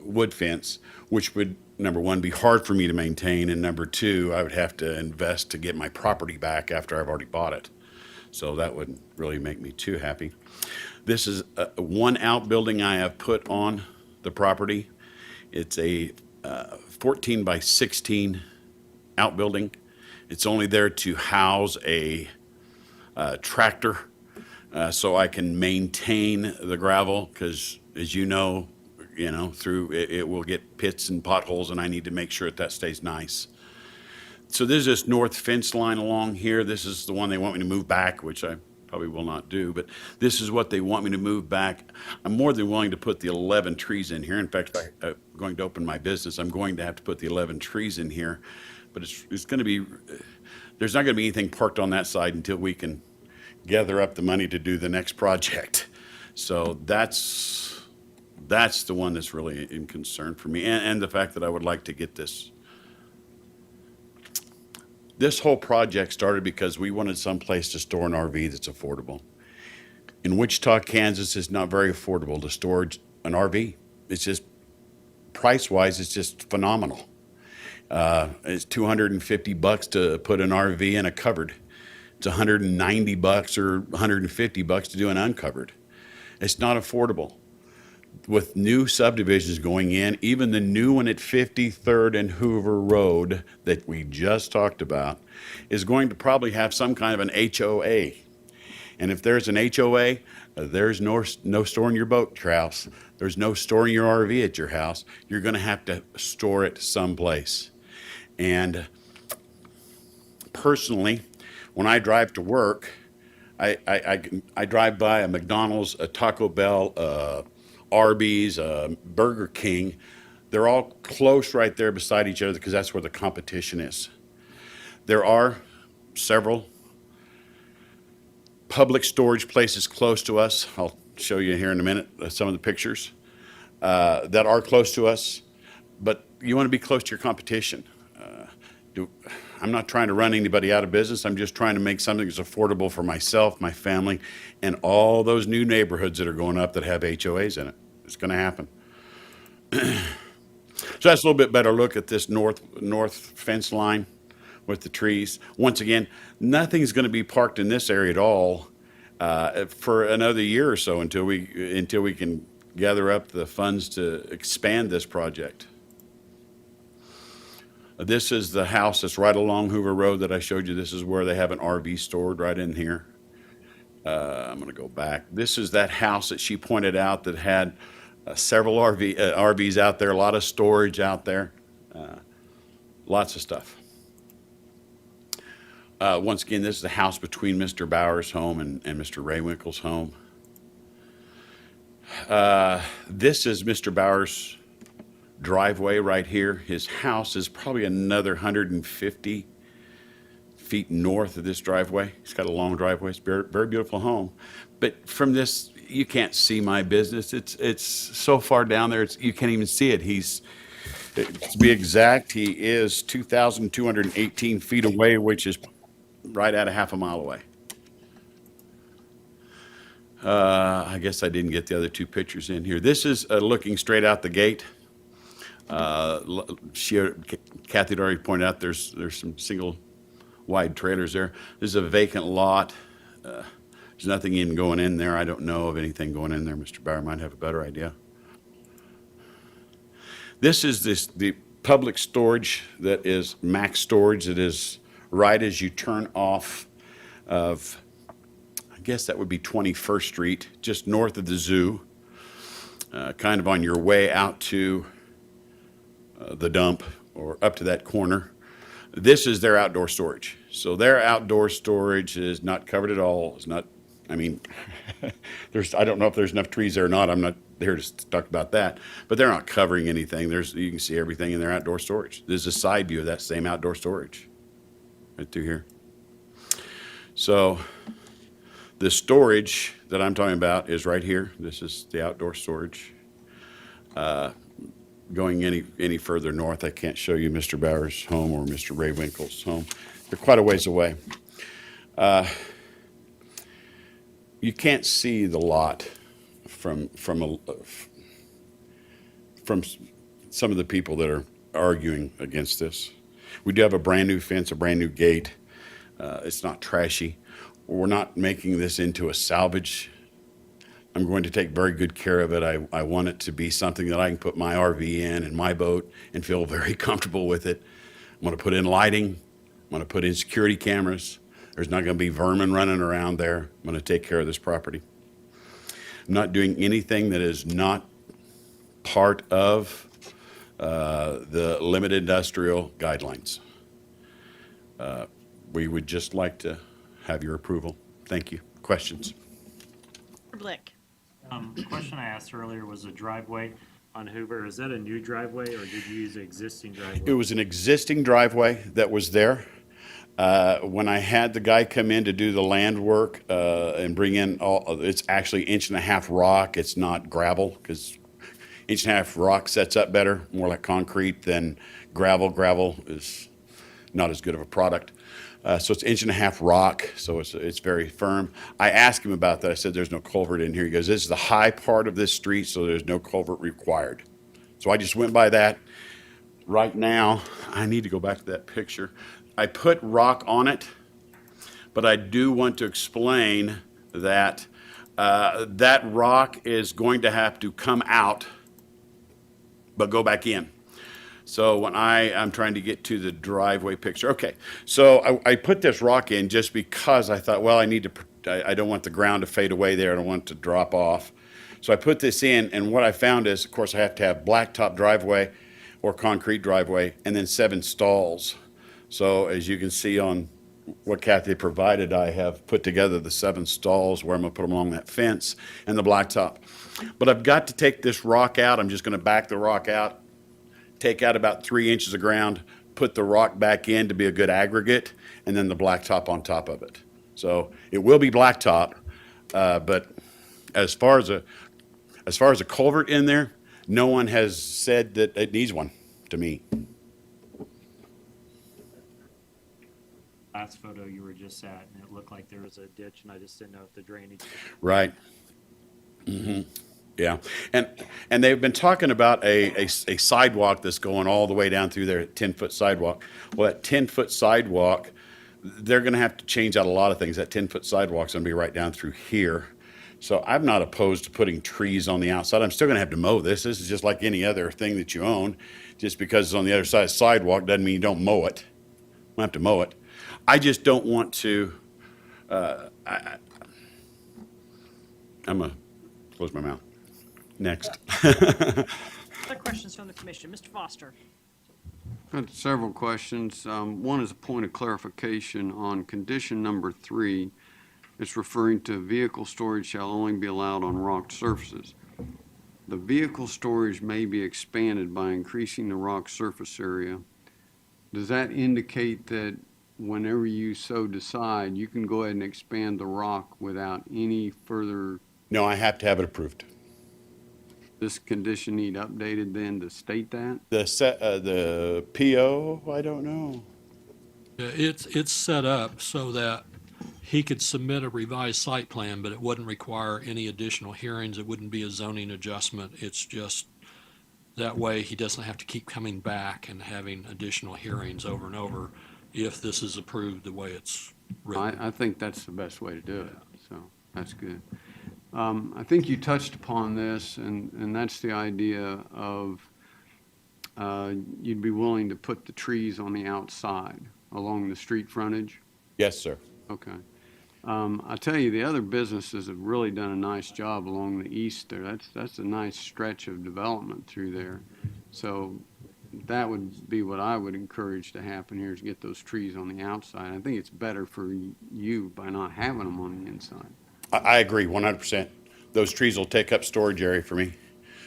wood fence, which would, number one, be hard for me to maintain, and number two, I would have to invest to get my property back after I've already bought it. So that wouldn't really make me too happy. This is one outbuilding I have put on the property. It's a 14 by 16 outbuilding. It's only there to house a tractor so I can maintain the gravel, because as you know, through it will get pits and potholes, and I need to make sure that stays nice. So there's this north fence line along here. This is the one they want me to move back, which I probably will not do, but this is what they want me to move back. I'm more than willing to put the 11 trees in here. In fact, I'm going to open my business. I'm going to have to put the 11 trees in here, but it's going to be, there's not going to be anything parked on that side until we can gather up the money to do the next project. So that's the one that's really in concern for me, and the fact that I would like to get this. This whole project started because we wanted someplace to store an RV that's affordable. In Wichita, Kansas, it's not very affordable to store an RV. It's just, price-wise, it's just phenomenal. It's $250 to put an RV in a covered. It's $190 or $150 to do an uncovered. It's not affordable. With new subdivisions going in, even the new one at 53rd and Hoover Road that we just talked about is going to probably have some kind of an HOA. And if there's an HOA, there's no storing your boat at your house. There's no storing your RV at your house. You're going to have to store it someplace. And personally, when I drive to work, I drive by a McDonald's, a Taco Bell, Arby's, Burger King. They're all close right there beside each other because that's where the competition is. There are several public storage places close to us. I'll show you here in a minute some of the pictures that are close to us, but you want to be close to your competition. I'm not trying to run anybody out of business. I'm just trying to make something that's affordable for myself, my family, and all those new neighborhoods that are going up that have HOAs in it. It's going to happen. So that's a little bit better look at this north fence line with the trees. Once again, nothing's going to be parked in this area at all for another year or so until we can gather up the funds to expand this project. This is the house that's right along Hoover Road that I showed you. This is where they have an RV stored right in here. I'm going to go back. This is that house that she pointed out that had several RVs out there, a lot of storage out there, lots of stuff. Once again, this is the house between Mr. Bauer's home and Mr. Raywinkle's home. This is Mr. Bauer's driveway right here. His house is probably another 150 feet north of this driveway. He's got a long driveway. It's a very, very beautiful home. But from this, you can't see my business. It's so far down there, you can't even see it. To be exact, he is 2,218 feet away, which is right at a half a mile away. I guess I didn't get the other two pictures in here. This is looking straight out the gate. Kathy had already pointed out there's some single wide trailers there. This is a vacant lot. There's nothing even going in there. I don't know of anything going in there. Mr. Bauer might have a better idea. This is the public storage that is max storage. That is right as you turn off of, I guess that would be 21st Street, just north of the zoo, kind of on your way out to the dump or up to that corner. This is their outdoor storage. So their outdoor storage is not covered at all. It's not, I mean, I don't know if there's enough trees there or not. I'm not here to talk about that, but they're not covering anything. You can see everything in their outdoor storage. There's a side view of that same outdoor storage right through here. So the storage that I'm talking about is right here. This is the outdoor storage. Going any further north, I can't show you Mr. Bauer's home or Mr. Raywinkle's home. They're quite a ways away. You can't see the lot from some of the people that are arguing against this. We do have a brand new fence, a brand new gate. It's not trashy. We're not making this into a salvage. I'm going to take very good care of it. I want it to be something that I can put my RV in and my boat and feel very comfortable with it. I'm going to put in lighting. I'm going to put in security cameras. There's not going to be vermin running around there. I'm going to take care of this property. I'm not doing anything that is not part of the limited industrial guidelines. We would just like to have your approval. Thank you. Questions? Mr. Blick. The question I asked earlier was a driveway on Hoover. Is that a new driveway or did you use an existing driveway? It was an existing driveway that was there. When I had the guy come in to do the land work and bring in it's actually 1.5 inch rock. It's not gravel because 1.5 inch rock sets up better, more like concrete than gravel. Gravel is not as good of a product. So it's 1.5 inch rock, so it's very firm. I asked him about that. I said, there's no culvert in here. He goes, this is the high part of this street, so there's no culvert required. So I just went by that. Right now, I need to go back to that picture. I put rock on it, but I do want to explain that that rock is going to have to come out, but go back in. So when I'm trying to get to the driveway picture. Okay, so I put this rock in just because I thought, well, I don't want the ground to fade away there. I don't want it to drop off. So I put this in, and what I found is, of course, I have to have blacktop driveway or concrete driveway, and then 7 stalls. So as you can see on what Kathy provided, I have put together the 7 stalls where I'm going to put them along that fence and the blacktop. But I've got to take this rock out. I'm just going to back the rock out, take out about 3 inches of ground, put the rock back in to be a good aggregate, and then the blacktop on top of it. So it will be blacktop, but as far as a culvert in there, no one has said that it needs one to me. Last photo you were just at, and it looked like there was a ditch, and I just didn't know if the drainage. Right. Mm-hmm. Yeah, and they've been talking about a sidewalk that's going all the way down through there, a 10-foot sidewalk. Well, that 10-foot sidewalk they're going to have to change out a lot of things. That 10-foot sidewalk's going to be right down through here. So I'm not opposed to putting trees on the outside. I'm still going to have to mow this. This is just like any other thing that you own. Just because it's on the other side of the sidewalk doesn't mean you don't mow it. I have to mow it. I just don't want to, I'm going to close my mouth. Next. Other questions from the commission? Mr. Foster? Got several questions. One is a point of clarification on condition number 3. It's referring to vehicle storage shall only be allowed on rock surfaces. The vehicle storage may be expanded by increasing the rock surface area. Does that indicate that whenever you so decide, you can go ahead and expand the rock without any further? No, I have to have it approved. This condition need updated then to state that? The PO, I don't know. Yeah, it's set up so that he could submit a revised site plan, but it wouldn't require any additional hearings. It wouldn't be a zoning adjustment. It's just that way he doesn't have to keep coming back and having additional hearings over and over if this is approved the way it's written. I think that's the best way to do it, so that's good. I think you touched upon this, and that's the idea of you'd be willing to put the trees on the outside along the street frontage? Yes, sir. Okay. I tell you, the other businesses have really done a nice job along the east there. That's a nice stretch of development through there. So that would be what I would encourage to happen here, is get those trees on the outside. I think it's better for you by not having them on the inside. I agree 100%. Those trees will take up storage area for me.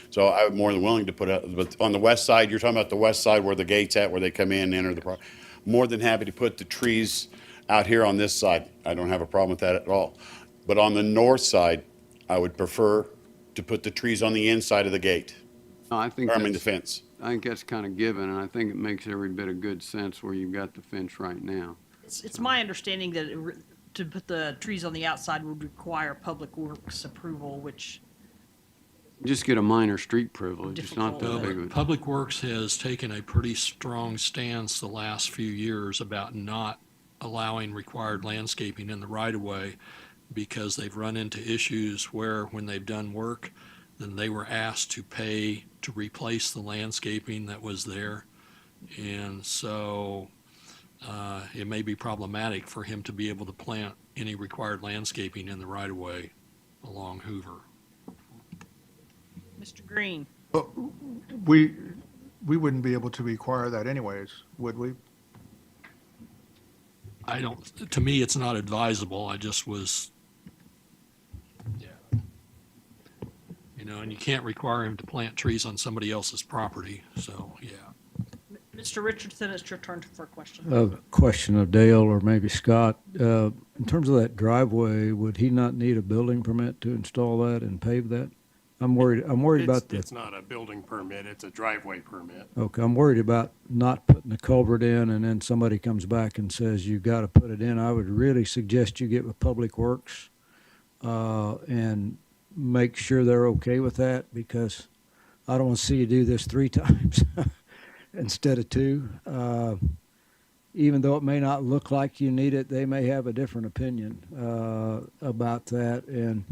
So I'm more than willing to put up, but on the west side, you're talking about the west side where the gate's at, where they come in and enter the property. More than happy to put the trees out here on this side. I don't have a problem with that at all. But on the north side, I would prefer to put the trees on the inside of the gate. No, I think the fence. I think that's kind of given, and I think it makes every bit of good sense where you've got the fence right now. It's my understanding that to put the trees on the outside would require Public Works approval, which Just get a minor street privilege. It's not that big of a. Public Works has taken a pretty strong stance the last few years about not allowing required landscaping in the right-of-way because they've run into issues where when they've done work, then they were asked to pay to replace the landscaping that was there. And so it may be problematic for him to be able to plant any required landscaping in the right-of-way along Hoover. Mr. Green? But we wouldn't be able to require that anyways, would we? I don't, to me, it's not advisable. I just was, yeah. You know, and you can't require him to plant trees on somebody else's property, so, yeah. Mr. Richardson, it's your turn for a question. A question of Dale or maybe Scott. In terms of that driveway, would he not need a building permit to install that and pave that? I'm worried about the. It's not a building permit, it's a driveway permit. Okay, I'm worried about not putting the culvert in and then somebody comes back and says you got to put it in. I would really suggest you get with Public Works and make sure they're okay with that, because I don't want to see you do this 3 times instead of 2. Even though it may not look like you need it, they may have a different opinion about that. And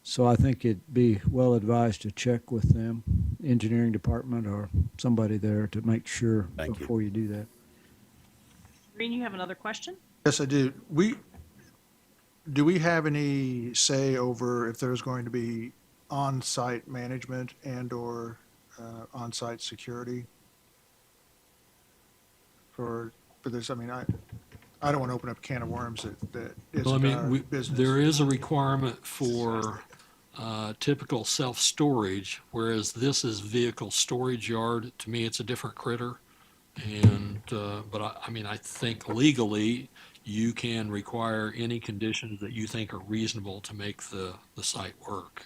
so I think it'd be well advised to check with them, engineering department or somebody there, to make sure before you do that. Green, you have another question? Yes, I do. Do we have any say over if there's going to be on-site management and/or on-site security for this? I mean, I don't want to open up a can of worms that Well, I isn't our mean, business. there is a requirement for typical self-storage, whereas this is vehicle storage yard. To me, it's a different critter. And, but I mean, I think legally you can require any conditions that you think are reasonable to make the site work.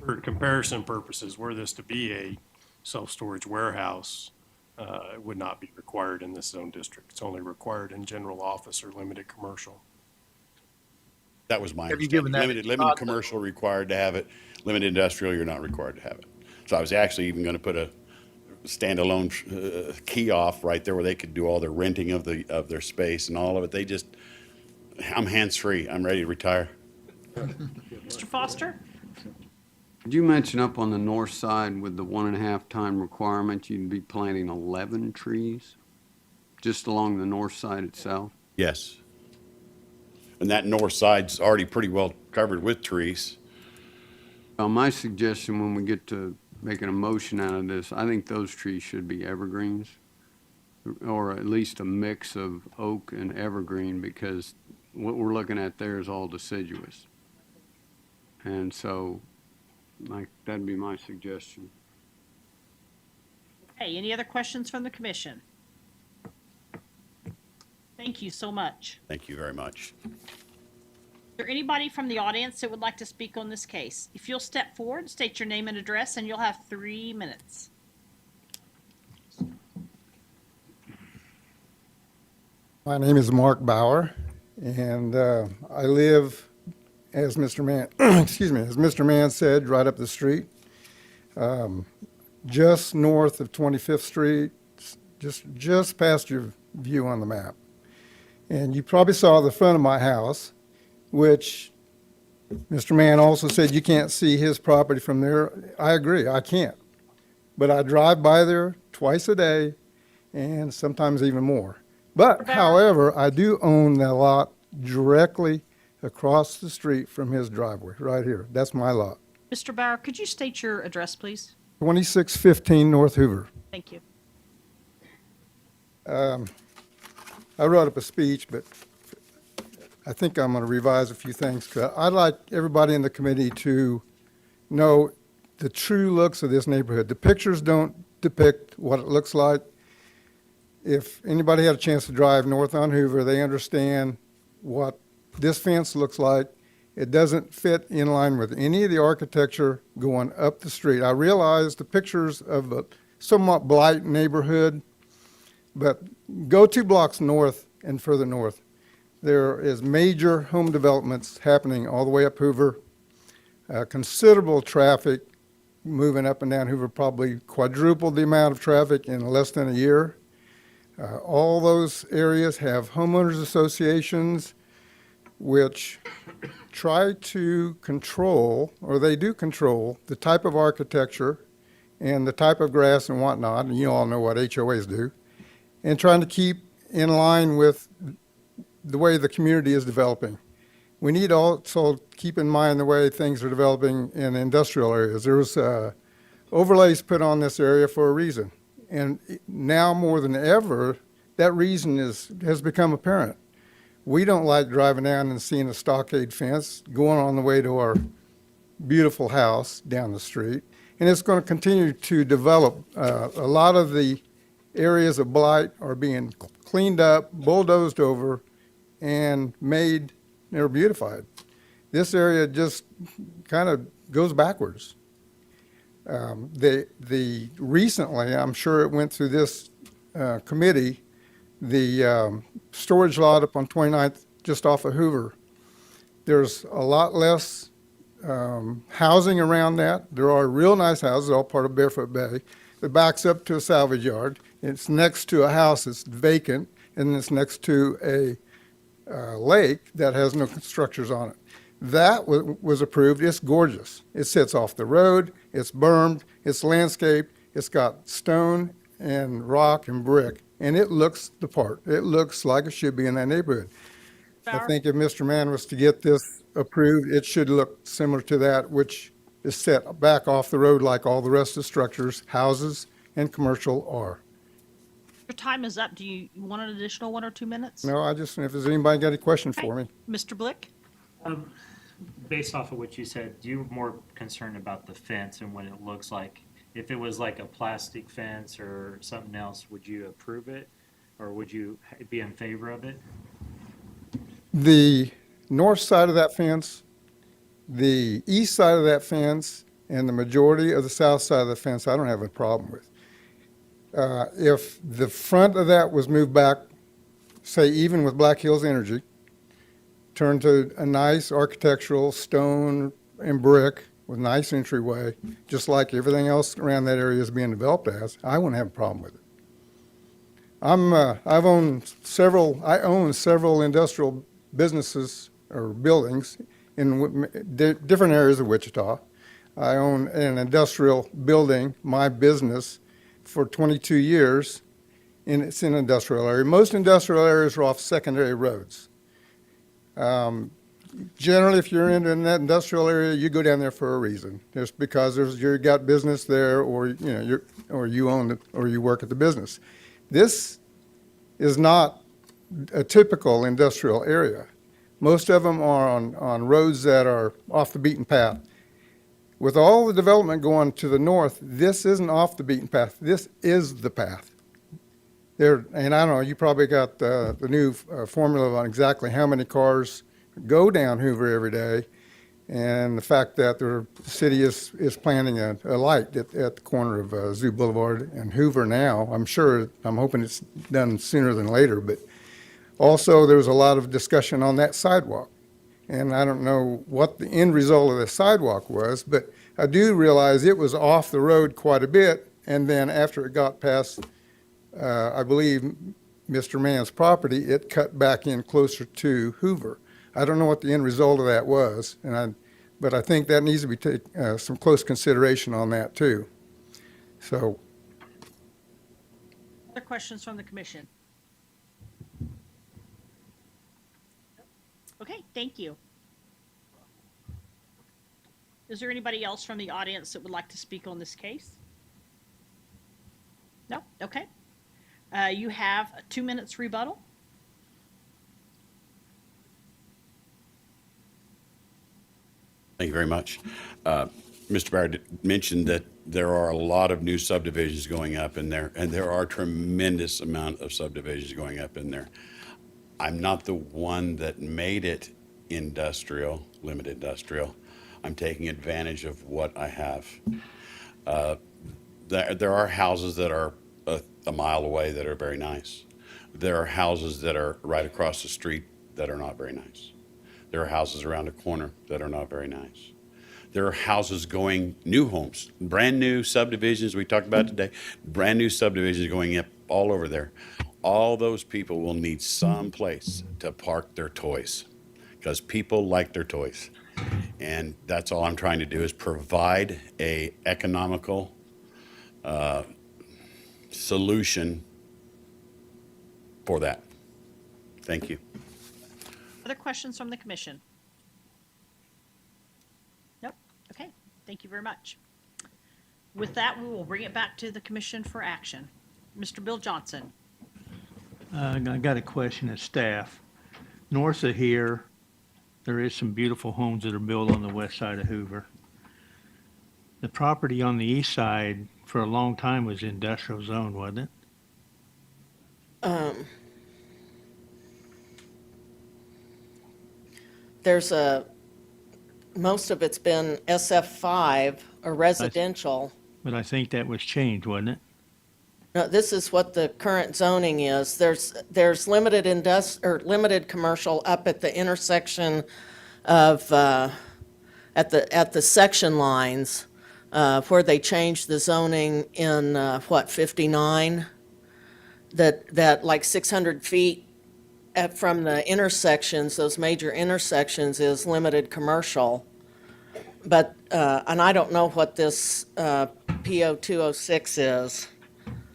For comparison purposes, were this to be a self-storage warehouse, it would not be required in this zone district. It's only required in general office or limited commercial. That was my Have you given understanding. that Limited thought, commercial required to have it. Limited industrial, you're not required to have it. So I was actually even going to put standalone kiosk right there where they could do all their renting of their space and all of it. I'm hands-free. I'm ready to retire. Mr. Foster? Did you mention up on the north side with the 1.5 time requirement, you'd be planting 11 trees just along the north side itself? Yes. And that north side's already pretty well covered with trees. My suggestion when we get to making a motion out of this, I think those trees should be evergreens, or at least a mix of oak and evergreen, because what we're looking at there is all deciduous. And so, that'd be my suggestion. Hey, any other questions from the commission? Thank you so much. Thank you very much. Is there anybody from the audience that would like to speak on this case? If you'll step forward, state your name and address, and you'll have 3 minutes. My name is Mark Bauer, and I live, as Mr. Mann, as Mr. Mann said, right up the street, just north of 25th Street, just past your view on the map. And you probably saw the front of my house, which Mr. Mann also said you can't see his property from there. I agree, I can't. But I drive by there twice a day and sometimes even more. But however, I do own that lot directly across the street from his driveway, right here. That's my lot. Mr. Bauer, could you state your address, please? 2615 North Hoover. Thank you. I wrote up a speech, but I think I'm going to revise a few things. 'Cause I'd like everybody in the committee to know the true looks of this neighborhood. The pictures don't depict what it looks like. If anybody had a chance to drive north on Hoover, they understand what this fence looks like. It doesn't fit in line with any of the architecture going up the street. I realize the pictures of a somewhat blight neighborhood, but go 2 blocks north and further north. There is major home developments happening all the way up Hoover. Considerable traffic moving up and down Hoover, probably quadrupled the amount of traffic in less than a year. All those areas have homeowners associations which try to control, or they do control, the type of architecture and the type of grass and whatnot, and you all know what HOAs do, and trying to keep in line with the way the community is developing. We need also keep in mind the way things are developing in industrial areas. There was overlays put on this area for a reason. And now more than ever, that reason has become apparent. We don't like driving down and seeing a stockade fence going on the way to our beautiful house down the street. And it's going to continue to develop. A lot of the areas of blight are being cleaned up, bulldozed over, and made, they're beautified. This area just kind of goes backwards. Recently, I'm sure it went through this committee, the storage lot up on 29th, just off of Hoover. There's a lot less housing around that. There are real nice houses, all part of Barefoot Bay. It backs up to a salvage yard. It's next to a house that's vacant, and it's next to a lake that has no structures on it. That was approved. It's gorgeous. It sits off the road. It's bermed. It's landscaped. It's got stone and rock and brick, and it looks the part. It looks like it should be in that neighborhood. I think if Mr. Mann was to get this approved, it should look similar to that, which is set back off the road like all the rest of the structures, houses, and commercial are. Your time is up. Do you want an additional 1 or 2 minutes? No, if there's anybody got any questions for me. Mr. Blick? Based off of what you said, you're more concerned about the fence and what it looks like. If it was like a plastic fence or something else, would you approve it? Or would you be in favor of it? The north side of that fence, the east side of that fence, and the majority of the south side of the fence, I don't have a problem with. If the front of that was moved back, say even with Black Hills Energy, turned to a nice architectural stone and brick, with nice entryway, just like everything else around that area is being developed as, I wouldn't have a problem with it. I own several industrial businesses or buildings in different areas of Wichita. I own an industrial building, my business, for 22 years, and it's in an industrial area. Most industrial areas are off secondary roads. Generally, if you're in that industrial area, you go down there for a reason. Just because you got business there, or you own it, or you work at the business. This is not a typical industrial area. Most of them are on roads that are off the beaten path. With all the development going to the north, this isn't off the beaten path. This is the path. And I don't know, you probably got the new formula on exactly how many cars go down Hoover every day, and the fact that the city is planning a light at the corner of Zoo Boulevard and Hoover now. I'm hoping it's done sooner than later, but also there was a lot of discussion on that sidewalk. And I don't know what the end result of the sidewalk was, but I do realize it was off the road quite a bit, and then after it got past, I believe, Mr. Mann's property, it cut back in closer to Hoover. I don't know what the end result of that was, but I think that needs to be some close consideration on that too. So, Other questions from the commission? Okay, thank you. Is there anybody else from the audience that would like to speak on this case? No? Okay. You have 2 minutes rebuttal. Thank you very much. Mr. Barrett mentioned that there are a lot of new subdivisions going up in there, and there are a tremendous amount of subdivisions going up in there. I'm not the one that made it industrial, limited industrial. I'm taking advantage of what I have. There are houses that are a mile away that are very nice. There are houses that are right across the street that are not very nice. There are houses around the corner that are not very nice. There are houses going, new homes, brand new subdivisions we talked about today, brand new subdivisions going up all over there. All those people will need some place to park their toys because people like their toys. And that's all I'm trying to do is provide a economical solution for that. Thank you. Other questions from the commission? Nope. Okay, thank you very much. With that, we will bring it back to the commission for action. Mr. Bill Johnson. I got a question of staff. North of here, there is some beautiful homes that are built on the west side of Hoover. The property on the east side for a long time was industrial zone, wasn't it? Most of it's been SF5 or residential. But I think that was changed, wasn't it? No, this is what the current zoning is. There's limited limited commercial up at the intersection of, at the section lines, where they changed the zoning in, 59? That like 600 feet from the intersections, those major intersections, is limited commercial. But, and I don't know what this PO 206 is.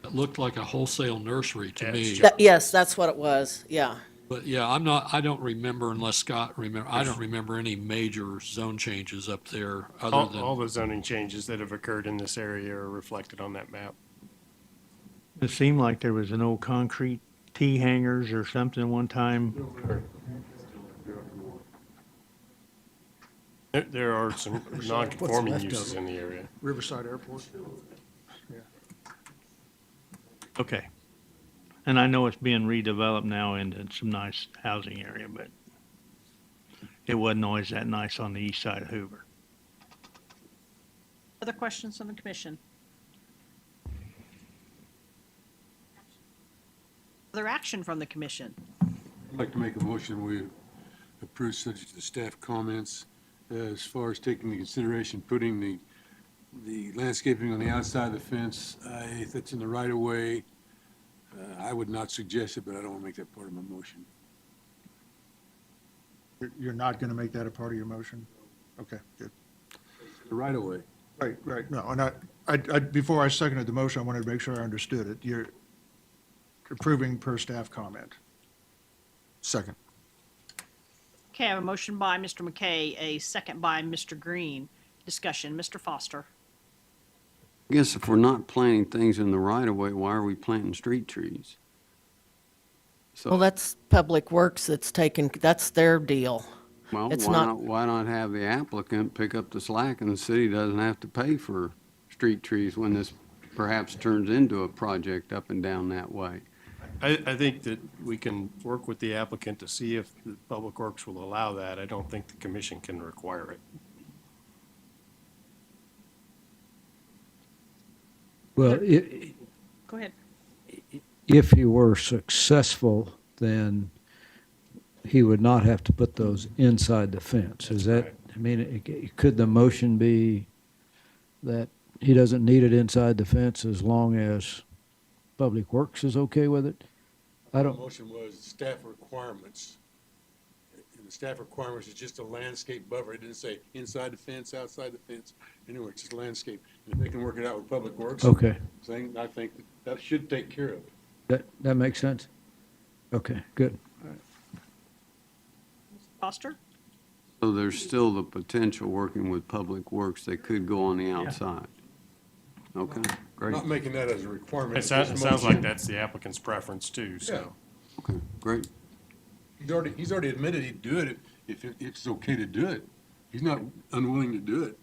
It looked like a wholesale nursery to me. Yes, that's what it was, yeah. But yeah, I don't remember, unless Scott I don't remember any major zone changes up there other than. All the zoning changes that have occurred in this area are reflected on that map. It seemed like there was an old concrete T hangers or something one time. There are some non-conforming uses in the area. Riverside Airport. Okay. And I know it's being redeveloped now into some nice housing area, but it wasn't always that nice on the east side of Hoover. Other questions from the commission? Other action from the commission? I'd like to make a motion, we approve subject to the staff comments as far as taking into consideration, putting the landscaping on the outside of the fence, if it's in the right of way, I would not suggest it, but I don't want to make that part of my motion. You're not going to make that a part of your motion? Okay, good. The right of way. Right. No, and before I seconded the motion, I wanted to make sure I understood it. You're approving per staff comment. Second. Okay, I have a motion by Mr. McKay, a second by Mr. Green. Discussion, Mr. Foster. I guess if we're not planting things in the right of way, why are we planting street trees? Well, that's Public Works that's their deal. Well, It's why not have the applicant pick up the slack and the city doesn't have to pay for street trees when this perhaps turns into a project up and down that way? I think that we can work with the applicant to see if the Public Works will allow that. I don't think the commission can require it. Well, Go ahead. if he were successful, then he would not have to put those inside the fence. Is that, I mean, could the motion be that he doesn't need it inside the fence as long as Public Works is okay with it? I The don't, motion was staff requirements. And the staff requirements is just a landscape buffer. It didn't say inside the fence, outside the fence. Anyway, it's just landscape. And if they can work it out with Public Works. okay, I think that should take care of it. that makes sense? Okay, good. Foster? So there's still the potential working with Public Works, they could go on the outside. Okay, great. Not making that as a requirement. It sounds like that's the applicant's preference too, so. Okay, great. He's already admitted he'd do it if it's okay to do it. He's not unwilling to do it.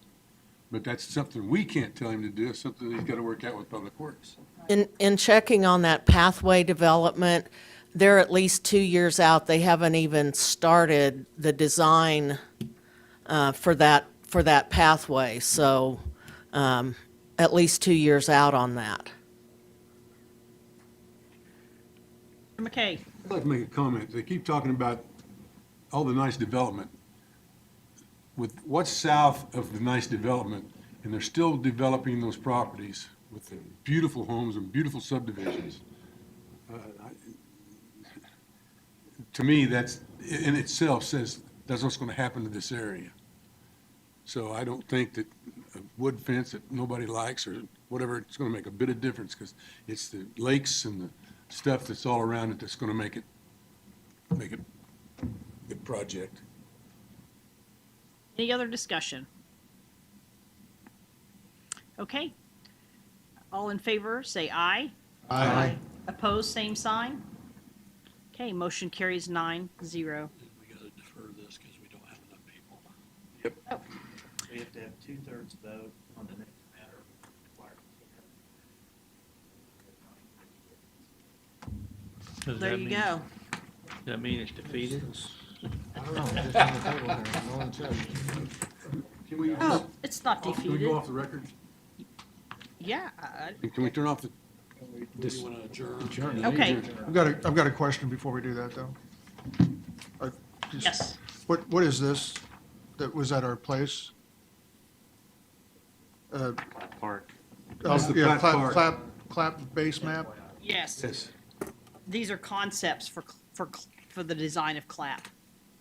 But that's something we can't tell him to do. It's something he's got to work out with Public Works. In checking on that pathway development, they're at least 2 years out. They haven't even started the design for that pathway. So at least 2 years out on that. Mr. McKay? I'd like to make a comment. They keep talking about all the nice development. With what's south of the nice development, and they're still developing those properties with the beautiful homes and beautiful subdivisions. To me, that's, in itself says, that's what's going to happen to this area. So I don't think that a wood fence that nobody likes or whatever, it's going to make a bit of difference, because it's the lakes and the stuff that's all around it that's going to make it a good project. Any other discussion? Okay. All in favor, say aye. Aye. Opposed, same sign. Okay, motion carries 9-0. We gotta defer this because we don't have enough people. Oh, We have to have 2/3 vote on the next matter. Does there that you mean- go. Does that mean it's defeated? I don't know, it's just on the table here. No one said. Can we, Oh, it's not can we defeated. go off the record? Yeah. Can we turn off the? This- Okay. I've got a question before we do that, though. Yes. What is this that was at our place? Park. That's the Yeah, Platt Park. clap base map? Yes. Yes. These are concepts for the design of CLAP.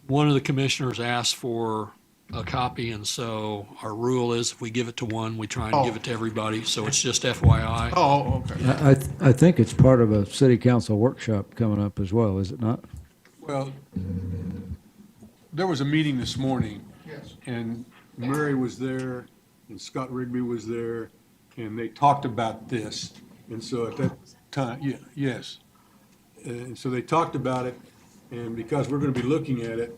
One of the commissioners asked for a copy, and so our rule is if we give it to one, we try and give it to everybody, so it's just FYI. Oh, okay. I think it's part of a city council workshop coming up as well, is it not? Well, there was a meeting this morning. Yes. And Murray was there, and Scott Rigby was there, and they talked about this. And so at that time, yes. And so they talked about it, and because we're going to be looking at it,